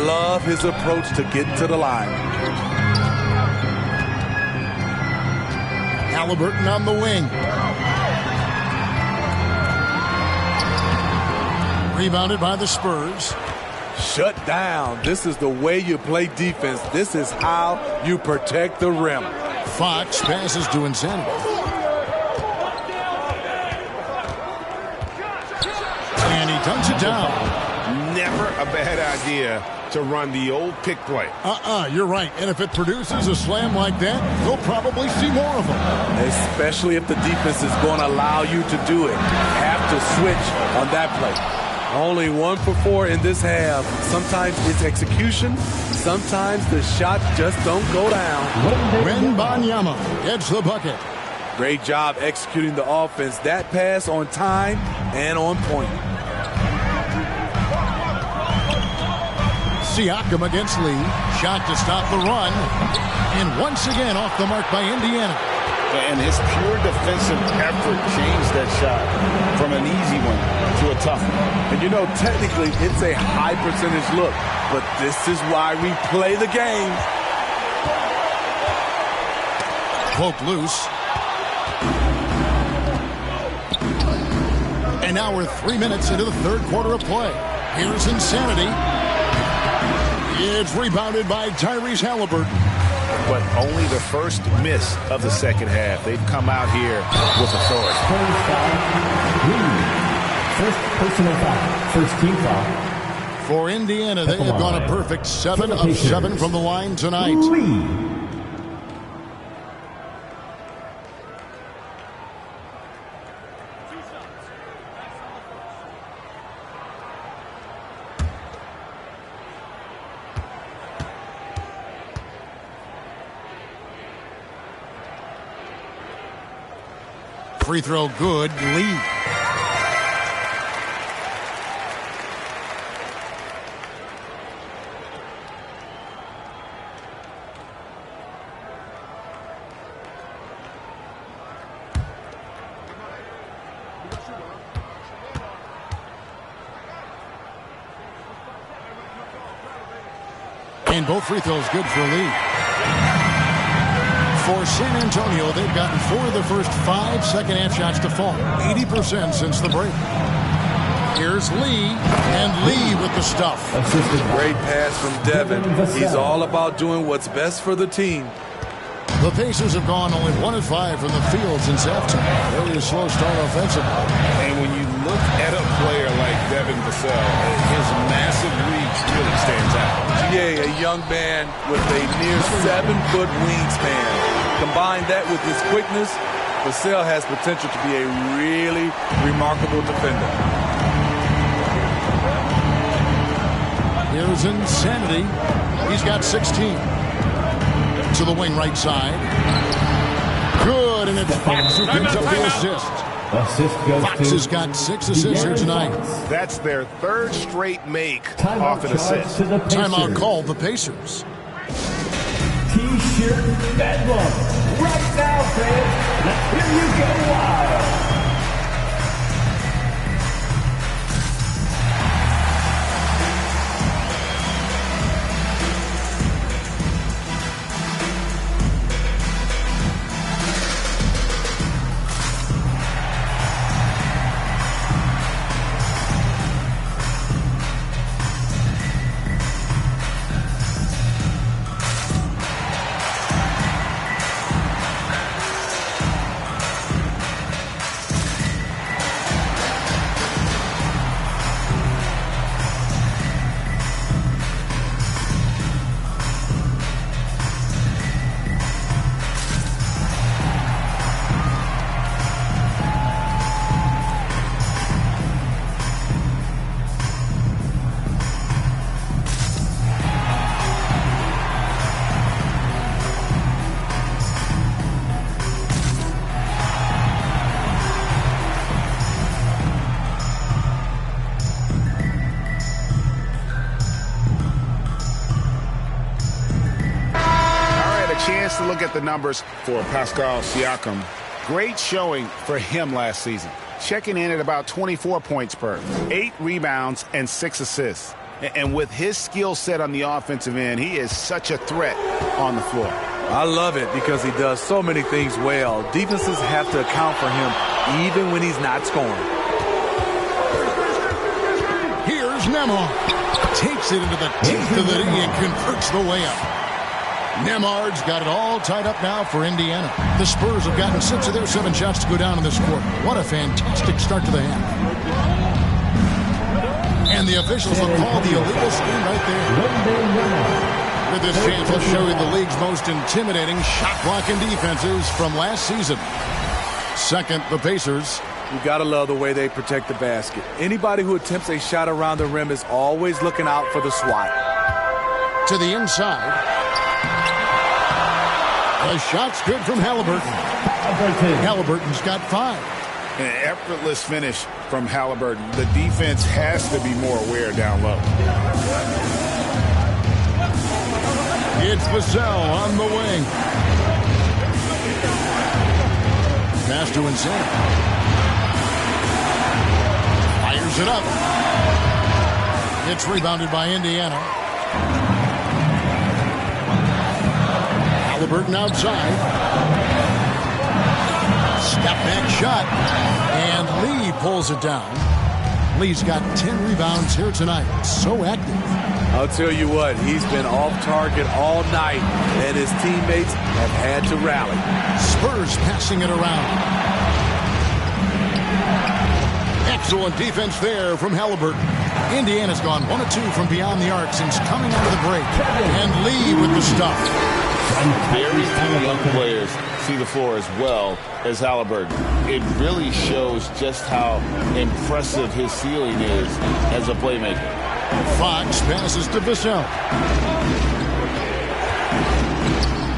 Love his approach to get to the line. Halliburton on the wing. Rebounded by the Spurs. Shut down. This is the way you play defense. This is how you protect the rim. Fox passes to Insanity. And he dunks it down. Never a bad idea to run the old pick play. You're right. And if it produces a slam like that, we'll probably see more of them. Especially if the defense is going to allow you to do it. Have to switch on that play. Only 1 for 4 in this half. Sometimes it's execution. Sometimes the shots just don't go down. Wembanyama gets the bucket. Great job executing the offense. That pass on time and on point. Siakam against Lee. Shot to stop the run. And once again off the mark by Indiana. And his pure defensive effort changed that shot from an easy one to a tough one. And you know, technically, it's a high percentage look. But this is why we play the game. Poke loose. And now we're 3 minutes into the third quarter of play. Here's Insanity. It's rebounded by Tyrese Halliburton. But only the first miss of the second half. They've come out here with authority. First personal foul. First team foul. For Indiana, they have gone a perfect 7 of 7 from the line tonight. Free throw good. Lee. And both free throws good for Lee. For San Antonio, they've gotten 4 of the first 5 second-half shots to fall. 80% since the break. Here's Lee, and Lee with the stuff. Great pass from Devin. He's all about doing what's best for the team. The Pacers have gone only 1 of 5 from the field since halftime. Really a slow start offensively. And when you look at a player like Devin Vassell, his massive reach really stands out. GA, a young man with a near 7-foot wingspan. Combine that with his quickness, Vassell has potential to be a really remarkable defender. Here's Insanity. He's got 16. To the wing right side. Good, and it's Fox who picks up the assist. Fox has got 6 assists here tonight. That's their 3rd straight make off an assist. Timeout called the Pacers. T-shirt bedlam. Right now, fans. Let's hear you go wild. To look at the numbers for Pascal Siakam. Great showing for him last season. Checking in at about 24 points per, 8 rebounds, and 6 assists. And with his skill set on the offensive end, he is such a threat on the floor. I love it because he does so many things well. Defenses have to account for him even when he's not scoring. Here's Nemo. Takes it into the teeth of the knee and converts the layup. Nembhard's got it all tied up now for Indiana. The Spurs have gotten 6 of their 7 shots to go down in this quarter. What a fantastic start to the half. And the officials will call the illegal screen right there. With this chance, we'll show you the league's most intimidating shot-blocking defenses from last season. Second, the Pacers. You gotta love the way they protect the basket. Anybody who attempts a shot around the rim is always looking out for the swat. To the inside. The shot's good from Halliburton. Halliburton's got 5. An effortless finish from Halliburton. The defense has to be more aware down low. It's Vassell on the wing. Pass to Insanity. Fires it up. It's rebounded by Indiana. Halliburton outside. Step back shot. And Lee pulls it down. Lee's got 10 rebounds here tonight. So active. I'll tell you what, he's been off target all night, and his teammates have had to rally. Spurs passing it around. Excellent defense there from Halliburton. Indiana's gone 1 of 2 from beyond the arc since coming out of the break. And Lee with the stuff. Very few young players see the floor as well as Halliburton. It really shows just how impressive his ceiling is as a playmaker. Fox passes to Vassell.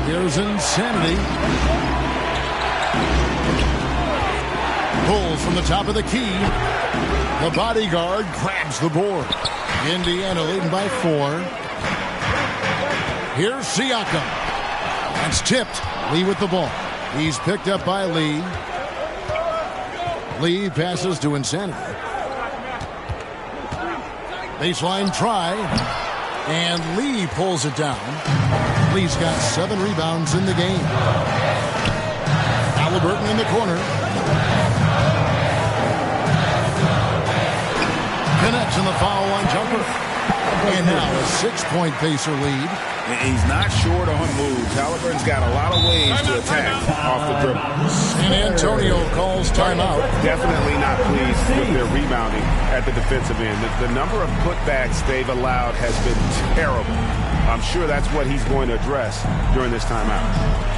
Here's Insanity. Pulls from the top of the key. The bodyguard grabs the board. Indiana leading by 4. Here's Siakam. That's tipped. Lee with the ball. He's picked up by Lee. Lee passes to Insanity. Baseline try. And Lee pulls it down. Lee's got 7 rebounds in the game. Halliburton in the corner. Connects in the foul line jumper. And now a 6-point Pacer lead. And he's not short on moves. Halliburton's got a lot of ways to attack off the dribble. San Antonio calls timeout. Definitely not pleased with their rebounding at the defensive end. The number of putbacks they've allowed has been terrible. I'm sure that's what he's going to address during this timeout.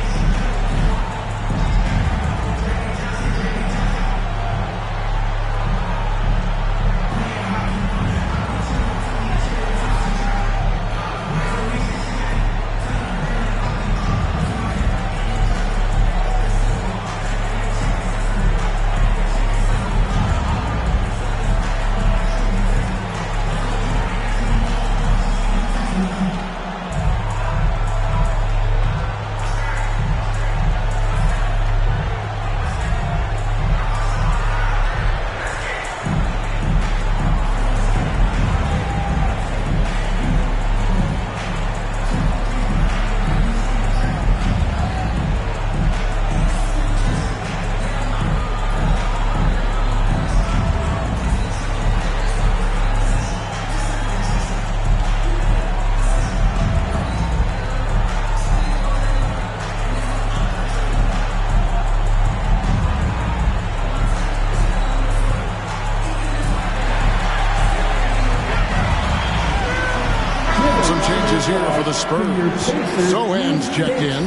Here for the Spurs. Sohan's checked in,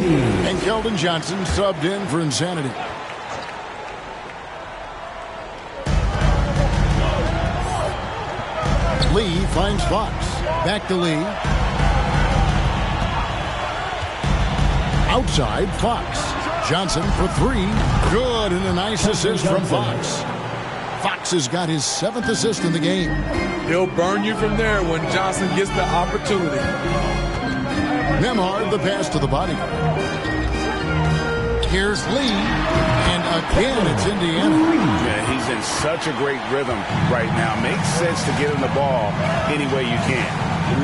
and Keldon Johnson subbed in for Insanity. Lee finds Fox. Back to Lee. Outside, Fox. Johnson for 3. Good, and a nice assist from Fox. Fox has got his 7th assist in the game. He'll burn you from there when Johnson gets the opportunity. Nembhard, the pass to the body. Here's Lee, and again it's Indiana. Yeah, he's in such a great rhythm right now. Makes sense to get him the ball any way you can.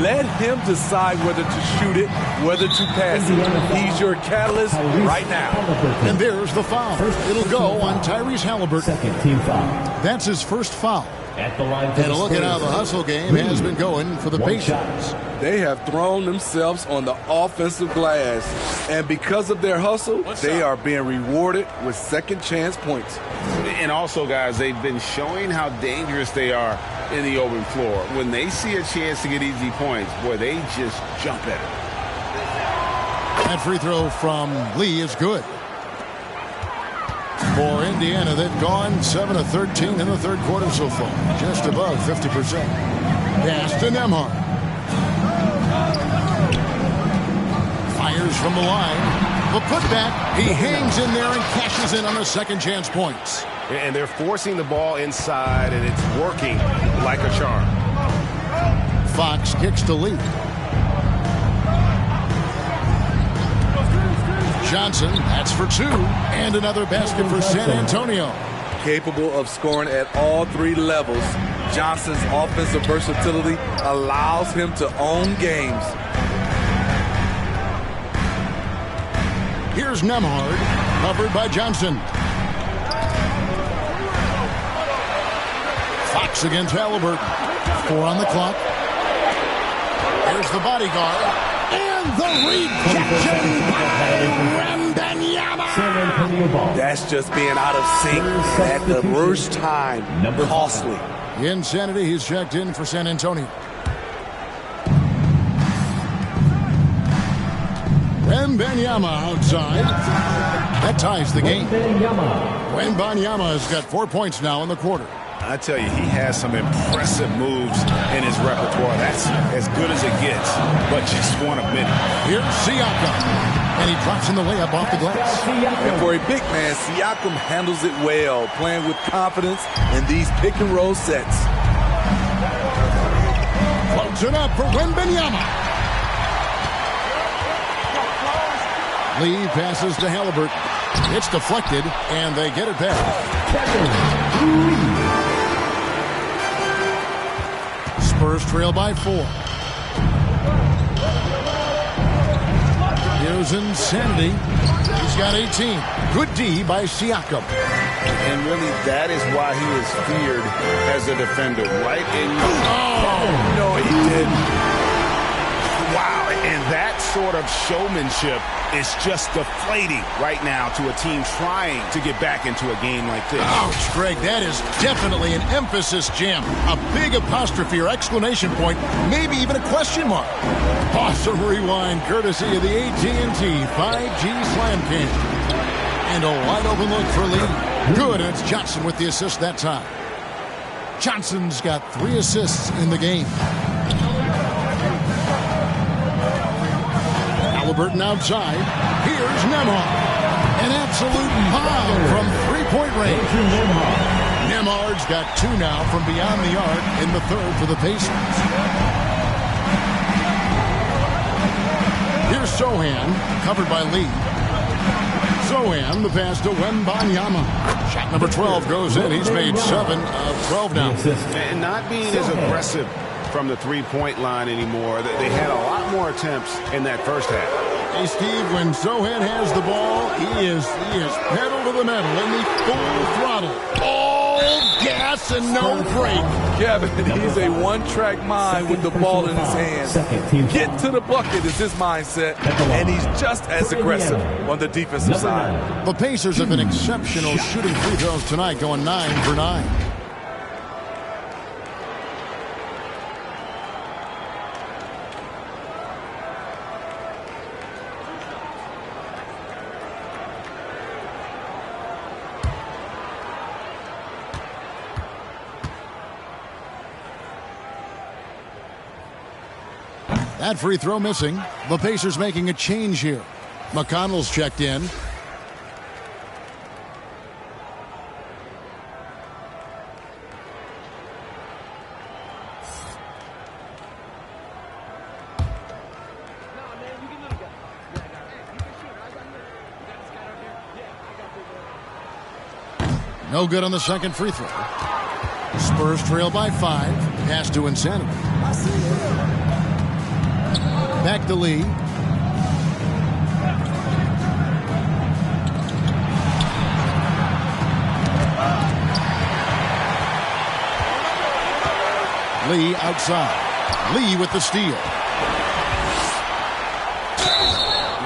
Let him decide whether to shoot it, whether to pass it. He's your catalyst right now. And there's the foul. It'll go on Tyrese Halliburton. Second team foul. That's his first foul. And look at how the hustle game has been going for the Pacers. They have thrown themselves on the offensive glass, and because of their hustle, they are being rewarded with second chance points. And also, guys, they've been showing how dangerous they are in the open floor. When they see a chance to get easy points, boy, they just jump at it. That free throw from Lee is good. For Indiana, they've gone 7 of 13 in the third quarter so far, just above 50%. Pass to Nembhard. Fires from the line. The putback, he hangs in there and cashes in on the second chance points. And they're forcing the ball inside, and it's working like a charm. Fox kicks to Lee. Johnson, that's for two, and another basket for San Antonio. Capable of scoring at all three levels, Johnson's offensive versatility allows him to own games. Here's Nembhard, covered by Johnson. Fox against Halliburton. 4 on the clock. Here's the bodyguard. And the rejection by Wembanyama. That's just being out of sync at the worst time. Costly. Insanity, he's checked in for San Antonio. Wembanyama outside. That ties the game. Wembanyama has got 4 points now in the quarter. I tell you, he has some impressive moves in his repertoire. That's as good as it gets, but just want a minute. Here's Siakam, and he drops in the layup off the glass. And for a big man, Siakam handles it well, playing with confidence in these pick-and-roll sets. Floats it up for Wembanyama. Lee passes to Halliburton. It's deflected, and they get it back. Spurs trail by 4. Here's Insanity. He's got 18. Good D by Siakam. And really, that is why he is feared as a defender, right? Oh, no, he didn't. Wow, and that sort of showmanship is just deflating right now to a team trying to get back into a game like this. Ouch, Greg, that is definitely an emphasis jam. A big apostrophe or exclamation point, maybe even a question mark. Awesome rewind courtesy of the AT&T 5G Slam King. And a wide open look for Lee. Good, and it's Johnson with the assist that time. Johnson's got 3 assists in the game. Halliburton outside. Here's Nembhard. An absolute bomb from three-point range. Nembhard's got 2 now from beyond the arc in the third for the Pacers. Here's Sohan, covered by Lee. Sohan, the pass to Wembanyama. Shot number 12 goes in. He's made 7 of 12 now. And not being as aggressive from the three-point line anymore. They had a lot more attempts in that first half. Hey, Steve, when Sohan has the ball, he is pedal to the metal in the full throttle. All gas and no break. Kevin, he's a one-track mind with the ball in his hands. Get to the bucket is his mindset, and he's just as aggressive on the defensive side. The Pacers have been exceptional shooting free throws tonight, going 9 for 9. That free throw missing. The Pacers making a change here. McConnell's checked in. No good on the second free throw. Spurs trail by 5. Pass to Insanity. Back to Lee. Lee outside. Lee with the steal.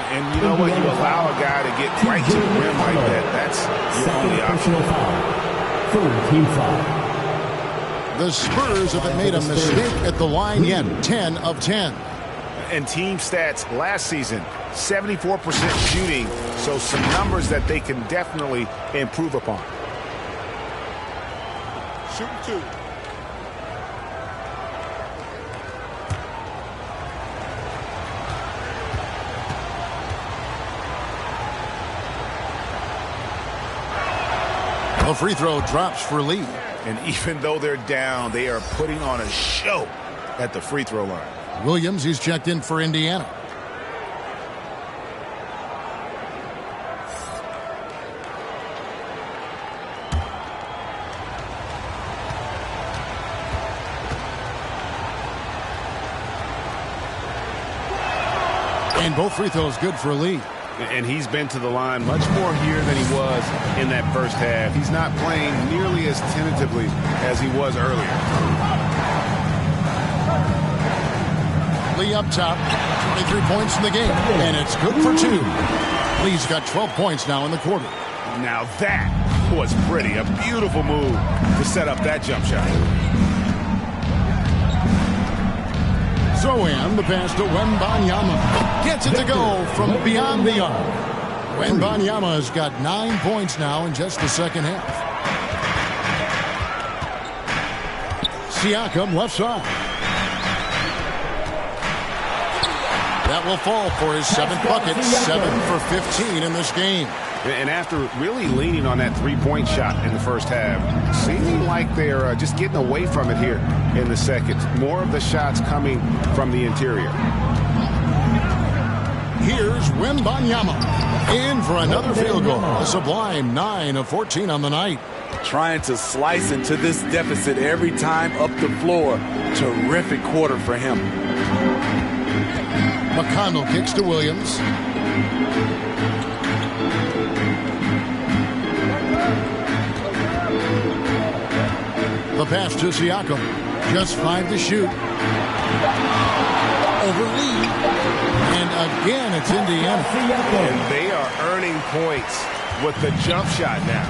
And you know what? You allow a guy to get right to the rim like that. That's your only option. Team foul. The Spurs haven't made a mistake at the line yet. 10 of 10. And team stats last season, 74% shooting. So some numbers that they can definitely improve upon. Shoot 2. The free throw drops for Lee. And even though they're down, they are putting on a show at the free throw line. Williams, he's checked in for Indiana. And both free throws good for Lee. And he's been to the line much more here than he was in that first half. He's not playing nearly as tentatively as he was earlier. Lee up top, 23 points in the game, and it's good for 2. Lee's got 12 points now in the quarter. Now that was pretty. A beautiful move to set up that jump shot. Zohan, the pass to Wembanyama. Gets it to go from beyond the arc. Wembanyama has got 9 points now in just the second half. Siakam left side. That will fall for his 7th bucket. 7 for 15 in this game. And after really leaning on that three-point shot in the first half, seeming like they're just getting away from it here in the second. More of the shots coming from the interior. Here's Wembanyama. In for another field goal. A sublime 9 of 14 on the night. Trying to slice into this deficit every time up the floor. Terrific quarter for him. McConnell kicks to Williams. The pass to Siakam. Just 5 to shoot. Over Lee. And again, it's Indiana. And they are earning points with the jump shot now.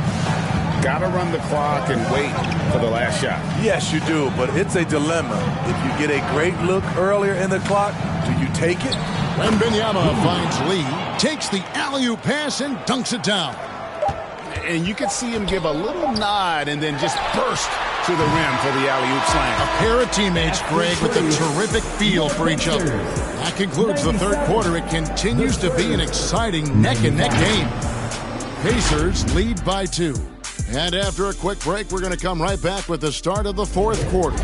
Got to run the clock and wait for the last shot. Yes, you do, but it's a dilemma. If you get a great look earlier in the clock, do you take it? Wembanyama finds Lee, takes the alley-oop pass and dunks it down. And you can see him give a little nod and then just burst to the rim for the alley-oop slam. A pair of teammates, Greg, with a terrific feel for each other. That concludes the third quarter. It continues to be an exciting neck-and-neck game. Pacers lead by 2. And after a quick break, we're going to come right back with the start of the fourth quarter.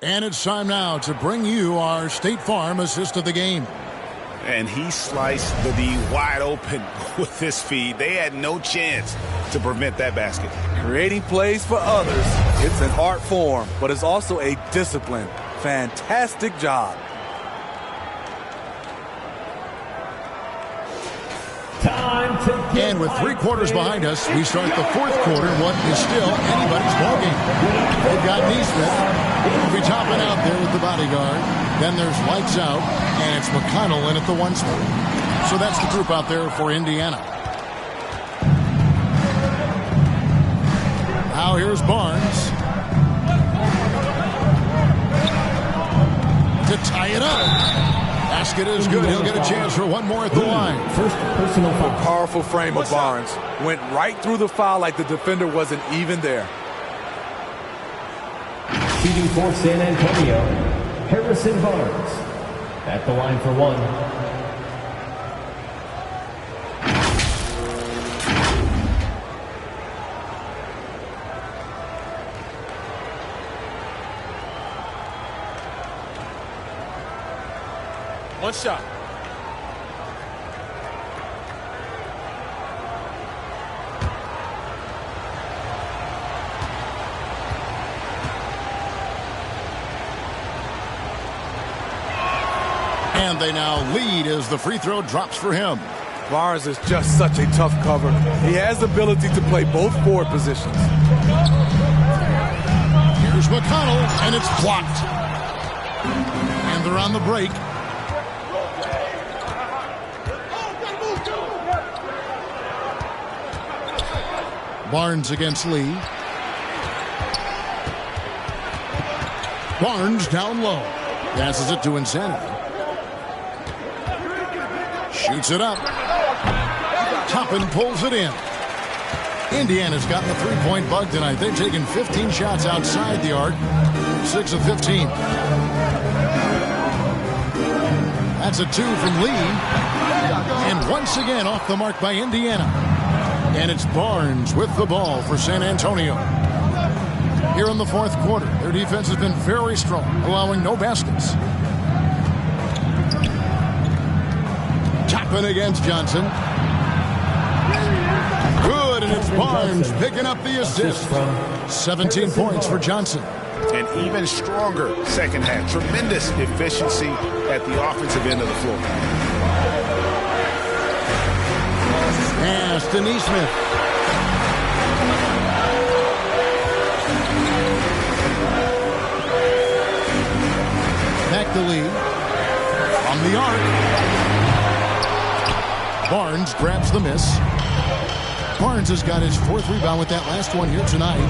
And it's time now to bring you our State Farm assist of the game. And he sliced the D wide open with his feed. They had no chance to prevent that basket. Creating plays for others, it's an art form, but it's also a discipline. Fantastic job. And with 3 quarters behind us, we start the fourth quarter in what is still anybody's ballgame. They've got Neesmith. He'll be topping out there with the bodyguard. Then there's lights out, and it's McConnell in at the 1 spot. So that's the group out there for Indiana. Now here's Barnes. To tie it up. Basket is good. He'll get a chance for one more at the line. First personal foul. A powerful frame of Barnes. Went right through the foul like the defender wasn't even there. Shooting for San Antonio, Harrison Barnes. At the line for 1. One shot. And they now lead as the free throw drops for him. Barnes is just such a tough cover. He has the ability to play both forward positions. Here's McConnell, and it's blocked. And they're on the break. Barnes against Lee. Barnes down low. Passes it to Insanity. Shoots it up. Toppin pulls it in. Indiana's gotten the three-point bug tonight. They've taken 15 shots outside the arc. 6 of 15. That's a 2 from Lee. And once again off the mark by Indiana. And it's Barnes with the ball for San Antonio. Here in the fourth quarter, their defense has been very strong, allowing no baskets. Toppin against Johnson. Good, and it's Barnes picking up the assist. 17 points for Johnson. An even stronger second half. Tremendous efficiency at the offensive end of the floor. Pass to Neesmith. Back to Lee. On the arc. Barnes grabs the miss. Barnes has got his fourth rebound with that last one here tonight.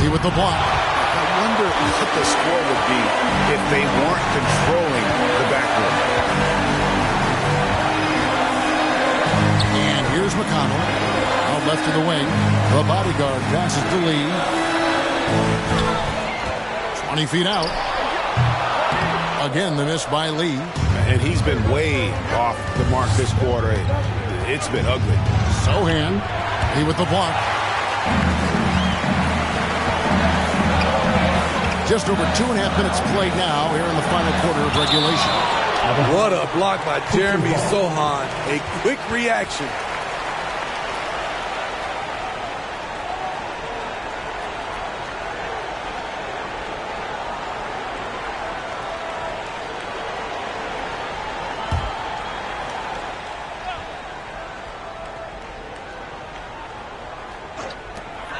Lee with the block. I wonder what the score would be if they weren't controlling the backcourt. And here's McConnell. Out left to the wing. The bodyguard passes to Lee. 20 feet out. Again, the miss by Lee. And he's been way off the mark this quarter. It's been ugly. Sohan. Lee with the block. Just over 2.5 minutes played now here in the final quarter of regulation. What a block by Jeremy Sohan. A quick reaction.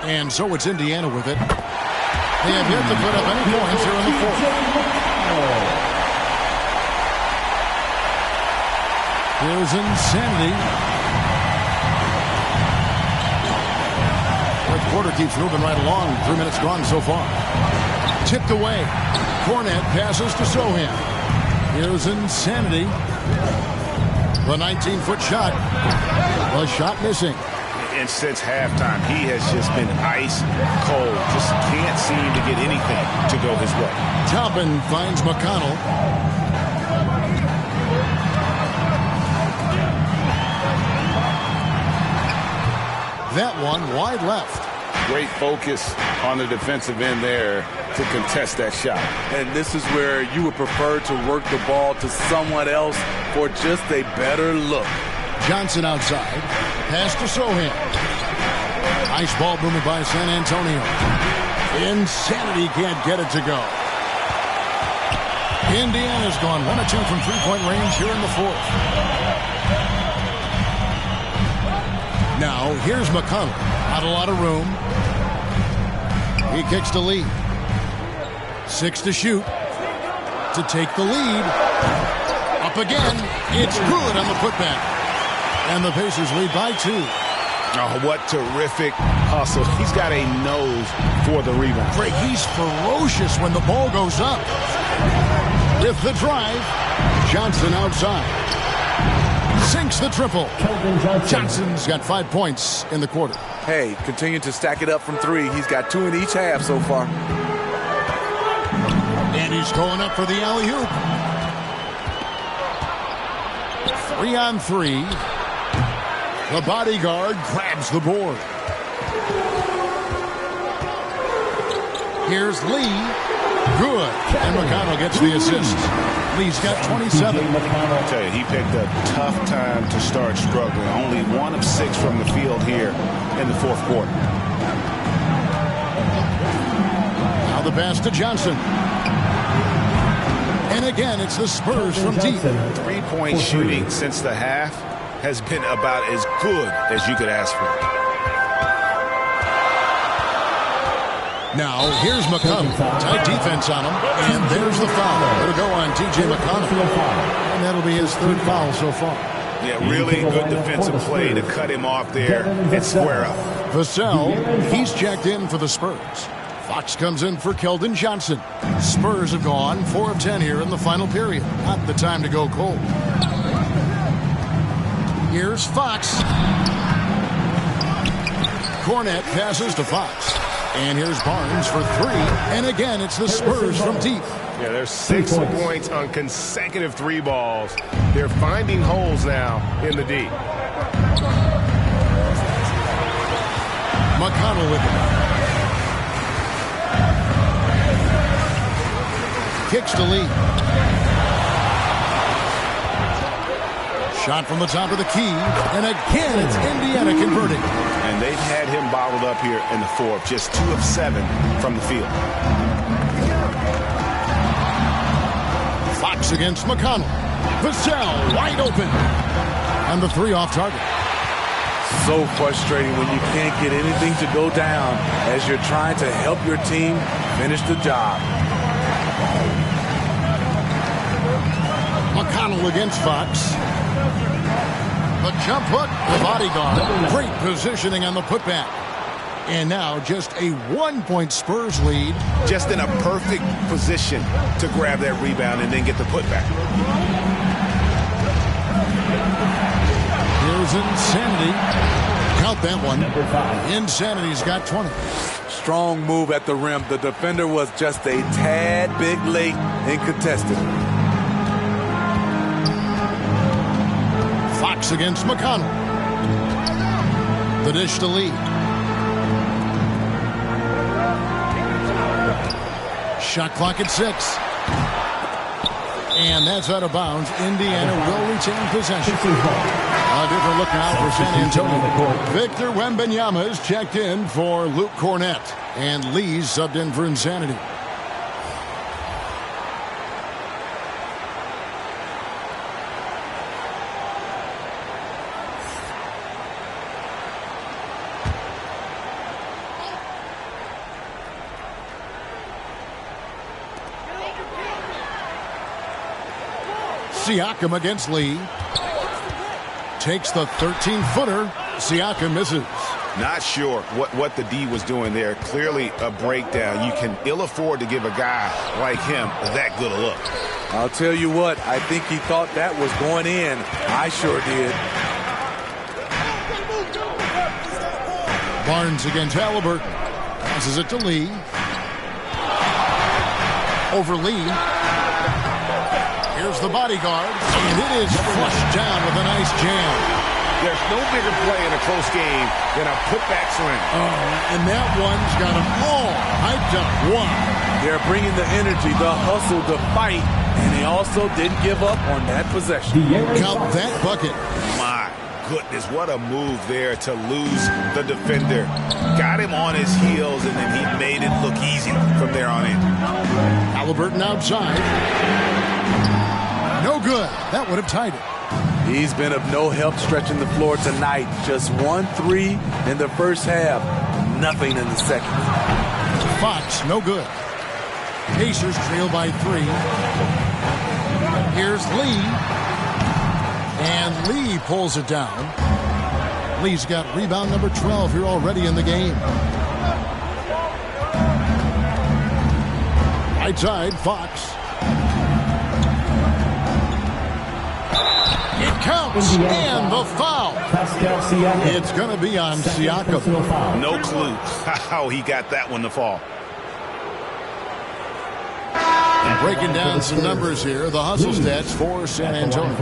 And so it's Indiana with it. They have yet to put up any points here in the fourth. Here's Insanity. Fourth quarter keeps moving right along. 3 minutes gone so far. Tipped away. Cornette passes to Sohan. Here's Insanity. The 19-foot shot. The shot missing. And since halftime, he has just been ice cold. Just can't seem to get anything to go his way. Toppin finds McConnell. That one wide left. Great focus on the defensive end there to contest that shot. And this is where you would prefer to work the ball to someone else for just a better look. Johnson outside. Pass to Sohan. Nice ball movement by San Antonio. Insanity can't get it to go. Indiana's gone 1 of 2 from three-point range here in the fourth. Now, here's McConnell. Not a lot of room. He kicks to Lee. 6 to shoot. To take the lead. Up again. It's good on the putback. And the Pacers lead by 2. Oh, what terrific hustle. He's got a nose for the rebound. Greg, he's ferocious when the ball goes up. With the drive, Johnson outside. Sinks the triple. Johnson's got 5 points in the quarter. Hey, continue to stack it up from 3. He's got 2 in each half so far. And he's going up for the alley-oop. 3 on 3. The bodyguard grabs the board. Here's Lee. Good. And McConnell gets the assist. Lee's got 27. I'll tell you, he picked a tough time to start struggling. Only 1 of 6 from the field here in the fourth quarter. Now the pass to Johnson. And again, it's the Spurs from deep. Three-point shooting since the half has been about as good as you could ask for. Now, here's McConnell. Tight defense on him. And there's the foul. It'll go on T.J. McConnell. And that'll be his third foul so far. Yeah, really good defensive play to cut him off there and square up. Vassell, he's checked in for the Spurs. Fox comes in for Keldon Johnson. Spurs have gone 4 of 10 here in the final period. Not the time to go cold. Here's Fox. Cornette passes to Fox. And here's Barnes for 3. And again, it's the Spurs from deep. Yeah, there's 6 points on consecutive 3 balls. They're finding holes now in the D. McConnell with it. Kicks to Lee. Shot from the top of the key. And again, it's Indiana converting. And they've had him bottled up here in the fourth. Just 2 of 7 from the field. Fox against McConnell. Vassell wide open. And the 3 off target. So frustrating when you can't get anything to go down as you're trying to help your team finish the job. McConnell against Fox. The jump hook, the bodyguard. Great positioning on the putback. And now just a 1-point Spurs lead. Just in a perfect position to grab that rebound and then get the putback. Here's Insanity. Count that one. Insanity's got 20. Strong move at the rim. The defender was just a tad bit late in contesting. Fox against McConnell. The dish to Lee. Shot clock at 6. And that's out of bounds. Indiana will retain possession. A different look now for San Antonio. Victor Wembanyama is checked in for Luke Cornette. And Lee's subbed in for Insanity. Siakam against Lee. Takes the 13-footer. Siakam misses. Not sure what the D was doing there. Clearly a breakdown. You can ill afford to give a guy like him that good a look. I'll tell you what, I think he thought that was going in. I sure did. Barnes against Halliburton. Passes it to Lee. Over Lee. Here's the bodyguard, and it is flushed down with a nice jam. There's no bigger play in a close game than a putback slam. And that one's got them all hyped up. Wow. They're bringing the energy, the hustle, the fight, and they also didn't give up on that possession. Count that bucket. My goodness, what a move there to lose the defender. Got him on his heels, and then he made it look easy from there on in. Halliburton outside. No good. That would have tied it. He's been of no help stretching the floor tonight. Just 1-3 in the first half. Nothing in the second. Fox, no good. Pacers trail by 3. Here's Lee. And Lee pulls it down. Lee's got rebound number 12 here already in the game. Right side, Fox. It counts, and the foul. It's going to be on Siakam. No clue how he got that one to fall. Breaking down some numbers here, the hustle stats for San Antonio.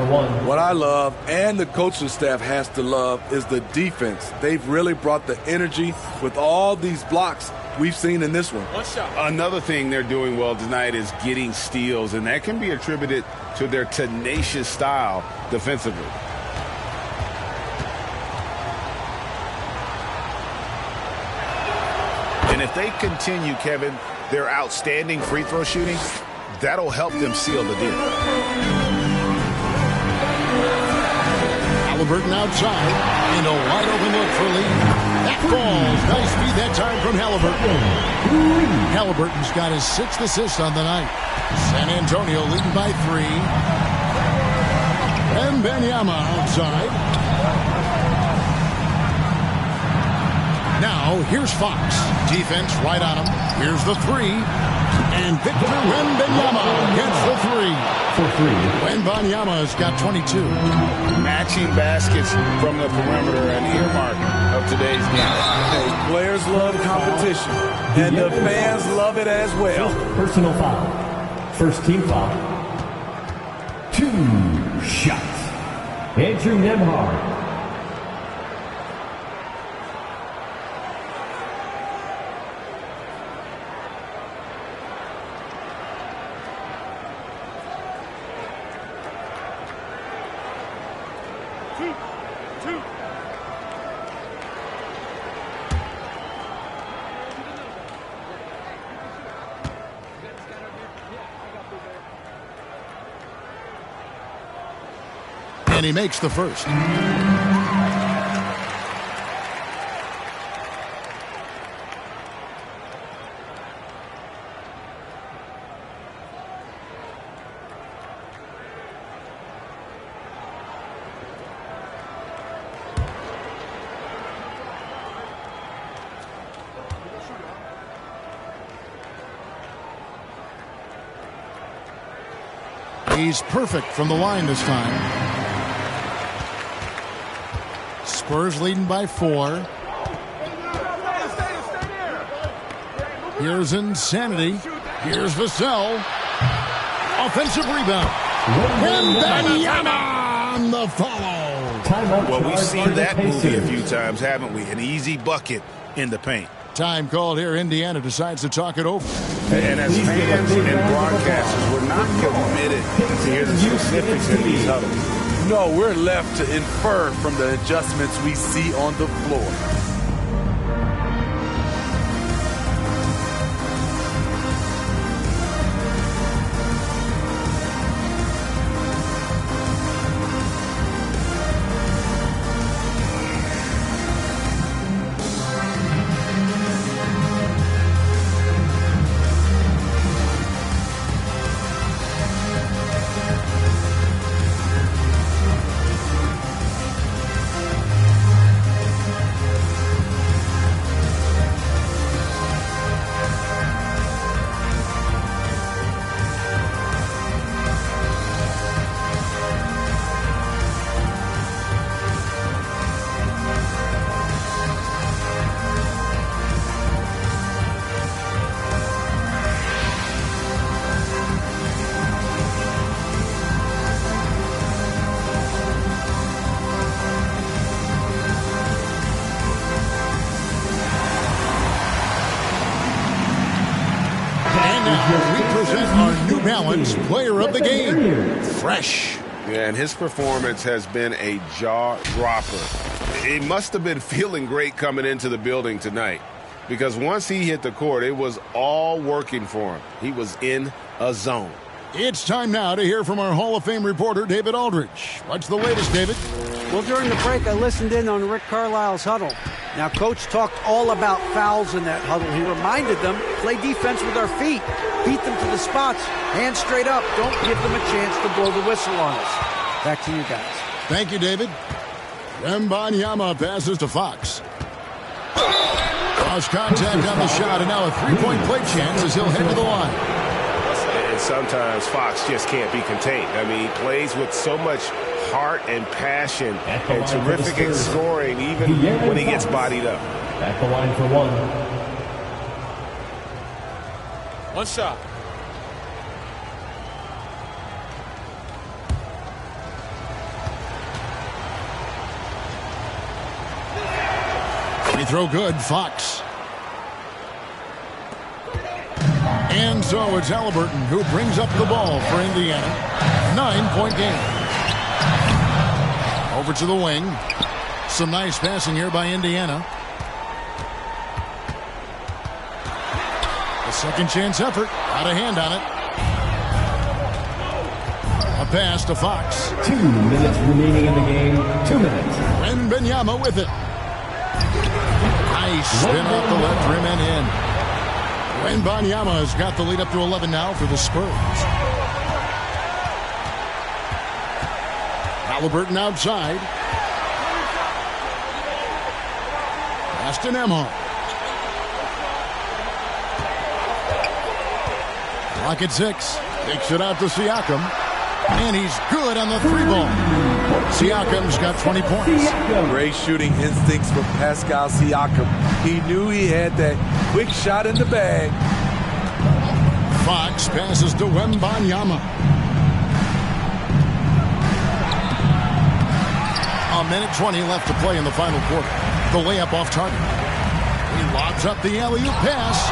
What I love, and the coaching staff has to love, is the defense. They've really brought the energy with all these blocks we've seen in this one. Another thing they're doing well tonight is getting steals, and that can be attributed to their tenacious style defensively. And if they continue, Kevin, their outstanding free throw shooting, That'll help them seal the deal. Halliburton outside, and a wide open look for Lee. That falls. Nice feed that time from Halliburton. Halliburton's got his 6th assist on the night. San Antonio leading by 3. And Wembanyama outside. Now, here's Fox. Defense right on him. Here's the 3. And Victor Wembanyama gets the 3. For 3. Wembanyama's got 22. Matching baskets from the perimeter, an earmark of today's game. Hey, players love competition, and the fans love it as well. Personal foul. First team foul. 2 shots. Andrew Nembhard. And he makes the first. He's perfect from the line this time. Spurs leading by 4. Here's Insanity. Here's Vassell. Offensive rebound. Wembanyama on the follow. Well, we've seen that movie a few times, haven't we? An easy bucket in the paint. Time called here. Indiana decides to talk it over. And as fans and broadcasters, we're not permitted to hear the specifics in these huddles. No, we're left to infer from the adjustments we see on the floor. Balance player of the game. Fresh. Yeah, and his performance has been a jaw-dropper. He must have been feeling great coming into the building tonight because once he hit the court, it was all working for him. He was in a zone. It's time now to hear from our Hall of Fame reporter, David Aldridge. What's the latest, David? Well, during the break, I listened in on Rick Carlisle's huddle. Now, Coach talked all about fouls in that huddle. He reminded them, play defense with our feet. Beat them to the spots. Hands straight up. Don't give them a chance to blow the whistle on us. Back to you guys. Thank you, David. Wembanyama passes to Fox. Cross contact on the shot, and now a three-point play chance as he'll head to the line. And sometimes Fox just can't be contained. I mean, he plays with so much heart and passion and terrific at scoring even when he gets bodied up. At the line for one. One shot. Free throw good, Fox. And so it's Halliburton who brings up the ball for Indiana. 9-point game. Over to the wing. Some nice passing here by Indiana. A second chance effort. Out of hand on it. pass to Fox. 2 minutes remaining in the game. 2 minutes. Wembanyama with it. Nice spin off the left rim and in. Wembanyama has got the lead up to 11 now for the Spurs. Halliburton outside. Aston Emma. Clock at 6. Takes it out to Siakam. And he's good on the 3-ball. Siakam's got 20 points. Great shooting instincts from Pascal Siakam. He knew he had that quick shot in the bag. Fox passes to Wembanyama. A minute 20 left to play in the final quarter. The layup off target. He lobs up the alley-oop pass.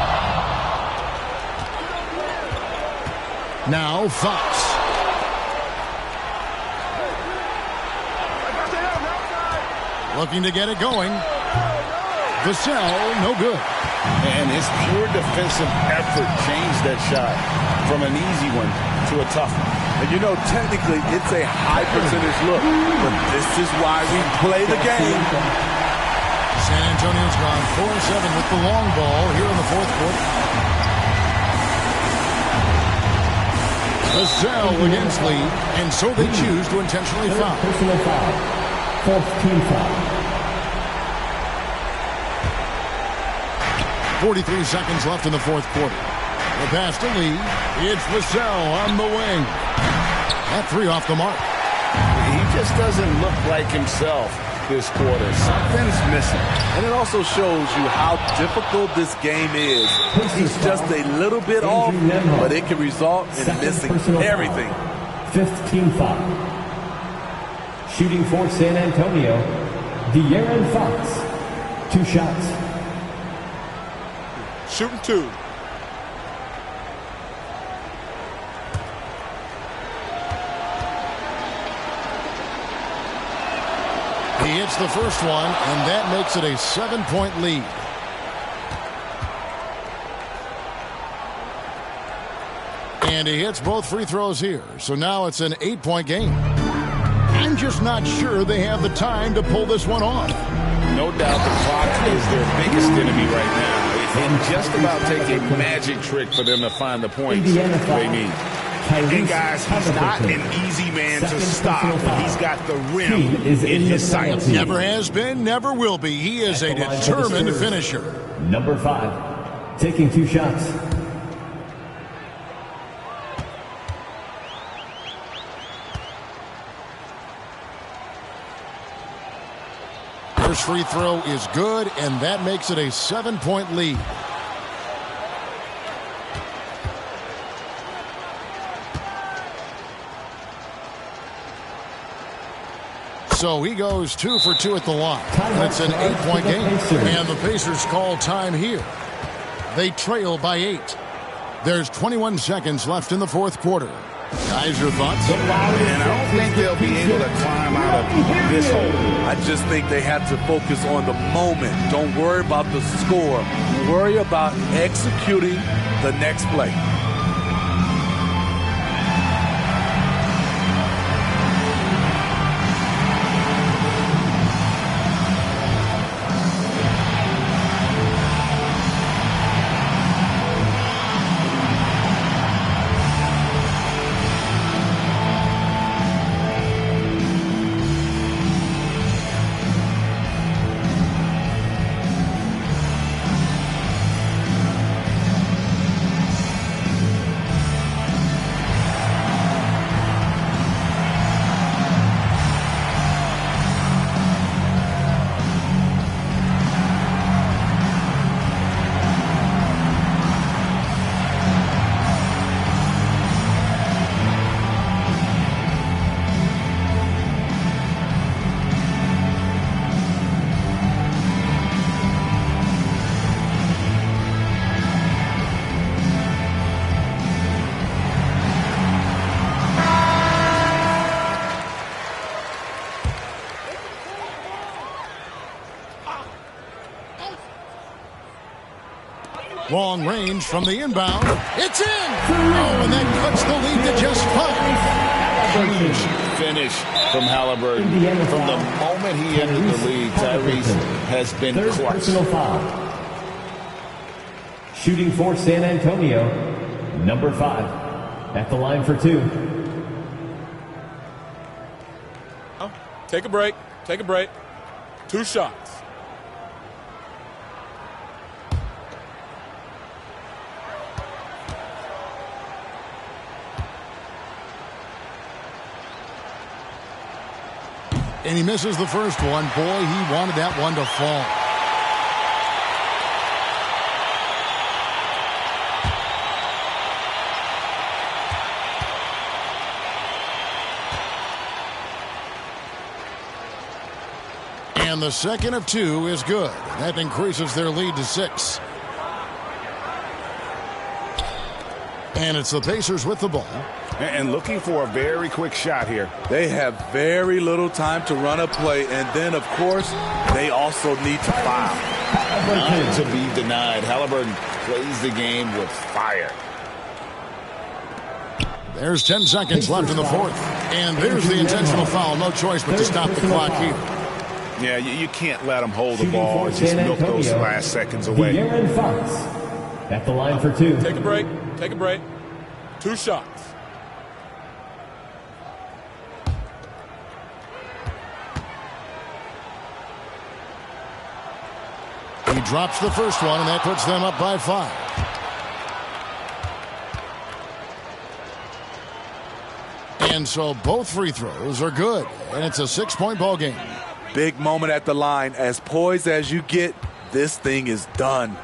Now Fox. Looking to get it going. Vassell, no good. And his pure defensive effort changed that shot from an easy one to a tough one. And you know, technically, it's a high percentage look, but this is why we play the game. San Antonio's gone 4-7 with the long ball here in the fourth quarter. Vassell against Lee, and so they choose to intentionally foul. Personal foul. Fourth team foul. 43 seconds left in the fourth quarter. The pass to Lee. It's Vassell on the wing. That 3 off the mark. He just doesn't look like himself this quarter. Something's missing. And it also shows you how difficult this game is. He's just a little bit off, but it can result in missing everything. Fifth team foul. Shooting for San Antonio, De'Aaron Fox. 2 shots. Shooting 2. He hits the first one, and that makes it a 7-point lead. And he hits both free throws here. So now it's an 8-point game. I'm just not sure they have the time to pull this one off. No doubt the clock is their biggest enemy right now. And just about take a magic trick for them to find the points they need. And guys, he's not an easy man to stop. He's got the rim in his sights. Never has been, never will be. He is a determined finisher. Number 5, taking 2 shots. First free throw is good, and that makes it a 7-point lead. So he goes 2 for 2 at the line. And it's an 8-point game. And the Pacers call time here. They trail by 8. There's 21 seconds left in the fourth quarter. Guys, your thoughts? And I don't think they'll be able to climb out of this hole. I just think they have to focus on the moment. Don't worry about the score. Worry about executing the next play. Long range from the inbound. It's in! Oh, and that cuts the lead to just 5. Huge finish from Halliburton. From the moment he entered the league, Tyrese has been clutch. Personal foul. Shooting for San Antonio, number 5. At the line for 2. Take a break. Take a break. 2 shots. And he misses the first one. Boy, he wanted that one to fall. And the second of 2 is good. That increases their lead to 6. And it's the Pacers with the ball. And looking for a very quick shot here. They have very little time to run a play, and then, of course, they also need to foul. Not to be denied. Halliburton plays the game with fire. There's 10 seconds left in the fourth. And there's the intentional foul. No choice but to stop the clock here. Yeah, you can't let them hold the ball and just milk those last seconds away. De'Aaron Fox at the line for 2. Take a break. Take a break. 2 shots. He drops the first one, and that puts them up by 5. And so both free throws are good, and it's a 6-point ball game. Big moment at the line. As poised as you get, this thing is done.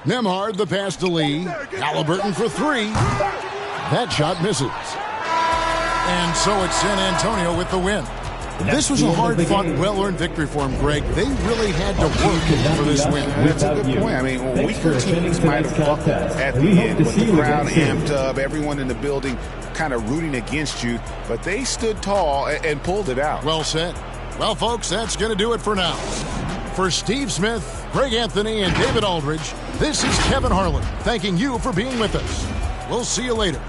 Nembhard the pass to Lee. Halliburton for 3. That shot misses. And so it's San Antonio with the win. This was a hard-fought, well-earned victory for him, Greg. They really had to work for this win. That's a good point. I mean, weaker teams might have buckled at the end with the crowd amped up, everyone in the building kind of rooting against you, but they stood tall and pulled it out. Well said. Well, folks, that's going to do it for now. For Steve Smith, Greg Anthony, and David Aldridge, this is Kevin Harlan thanking you for being with us. We'll see you later.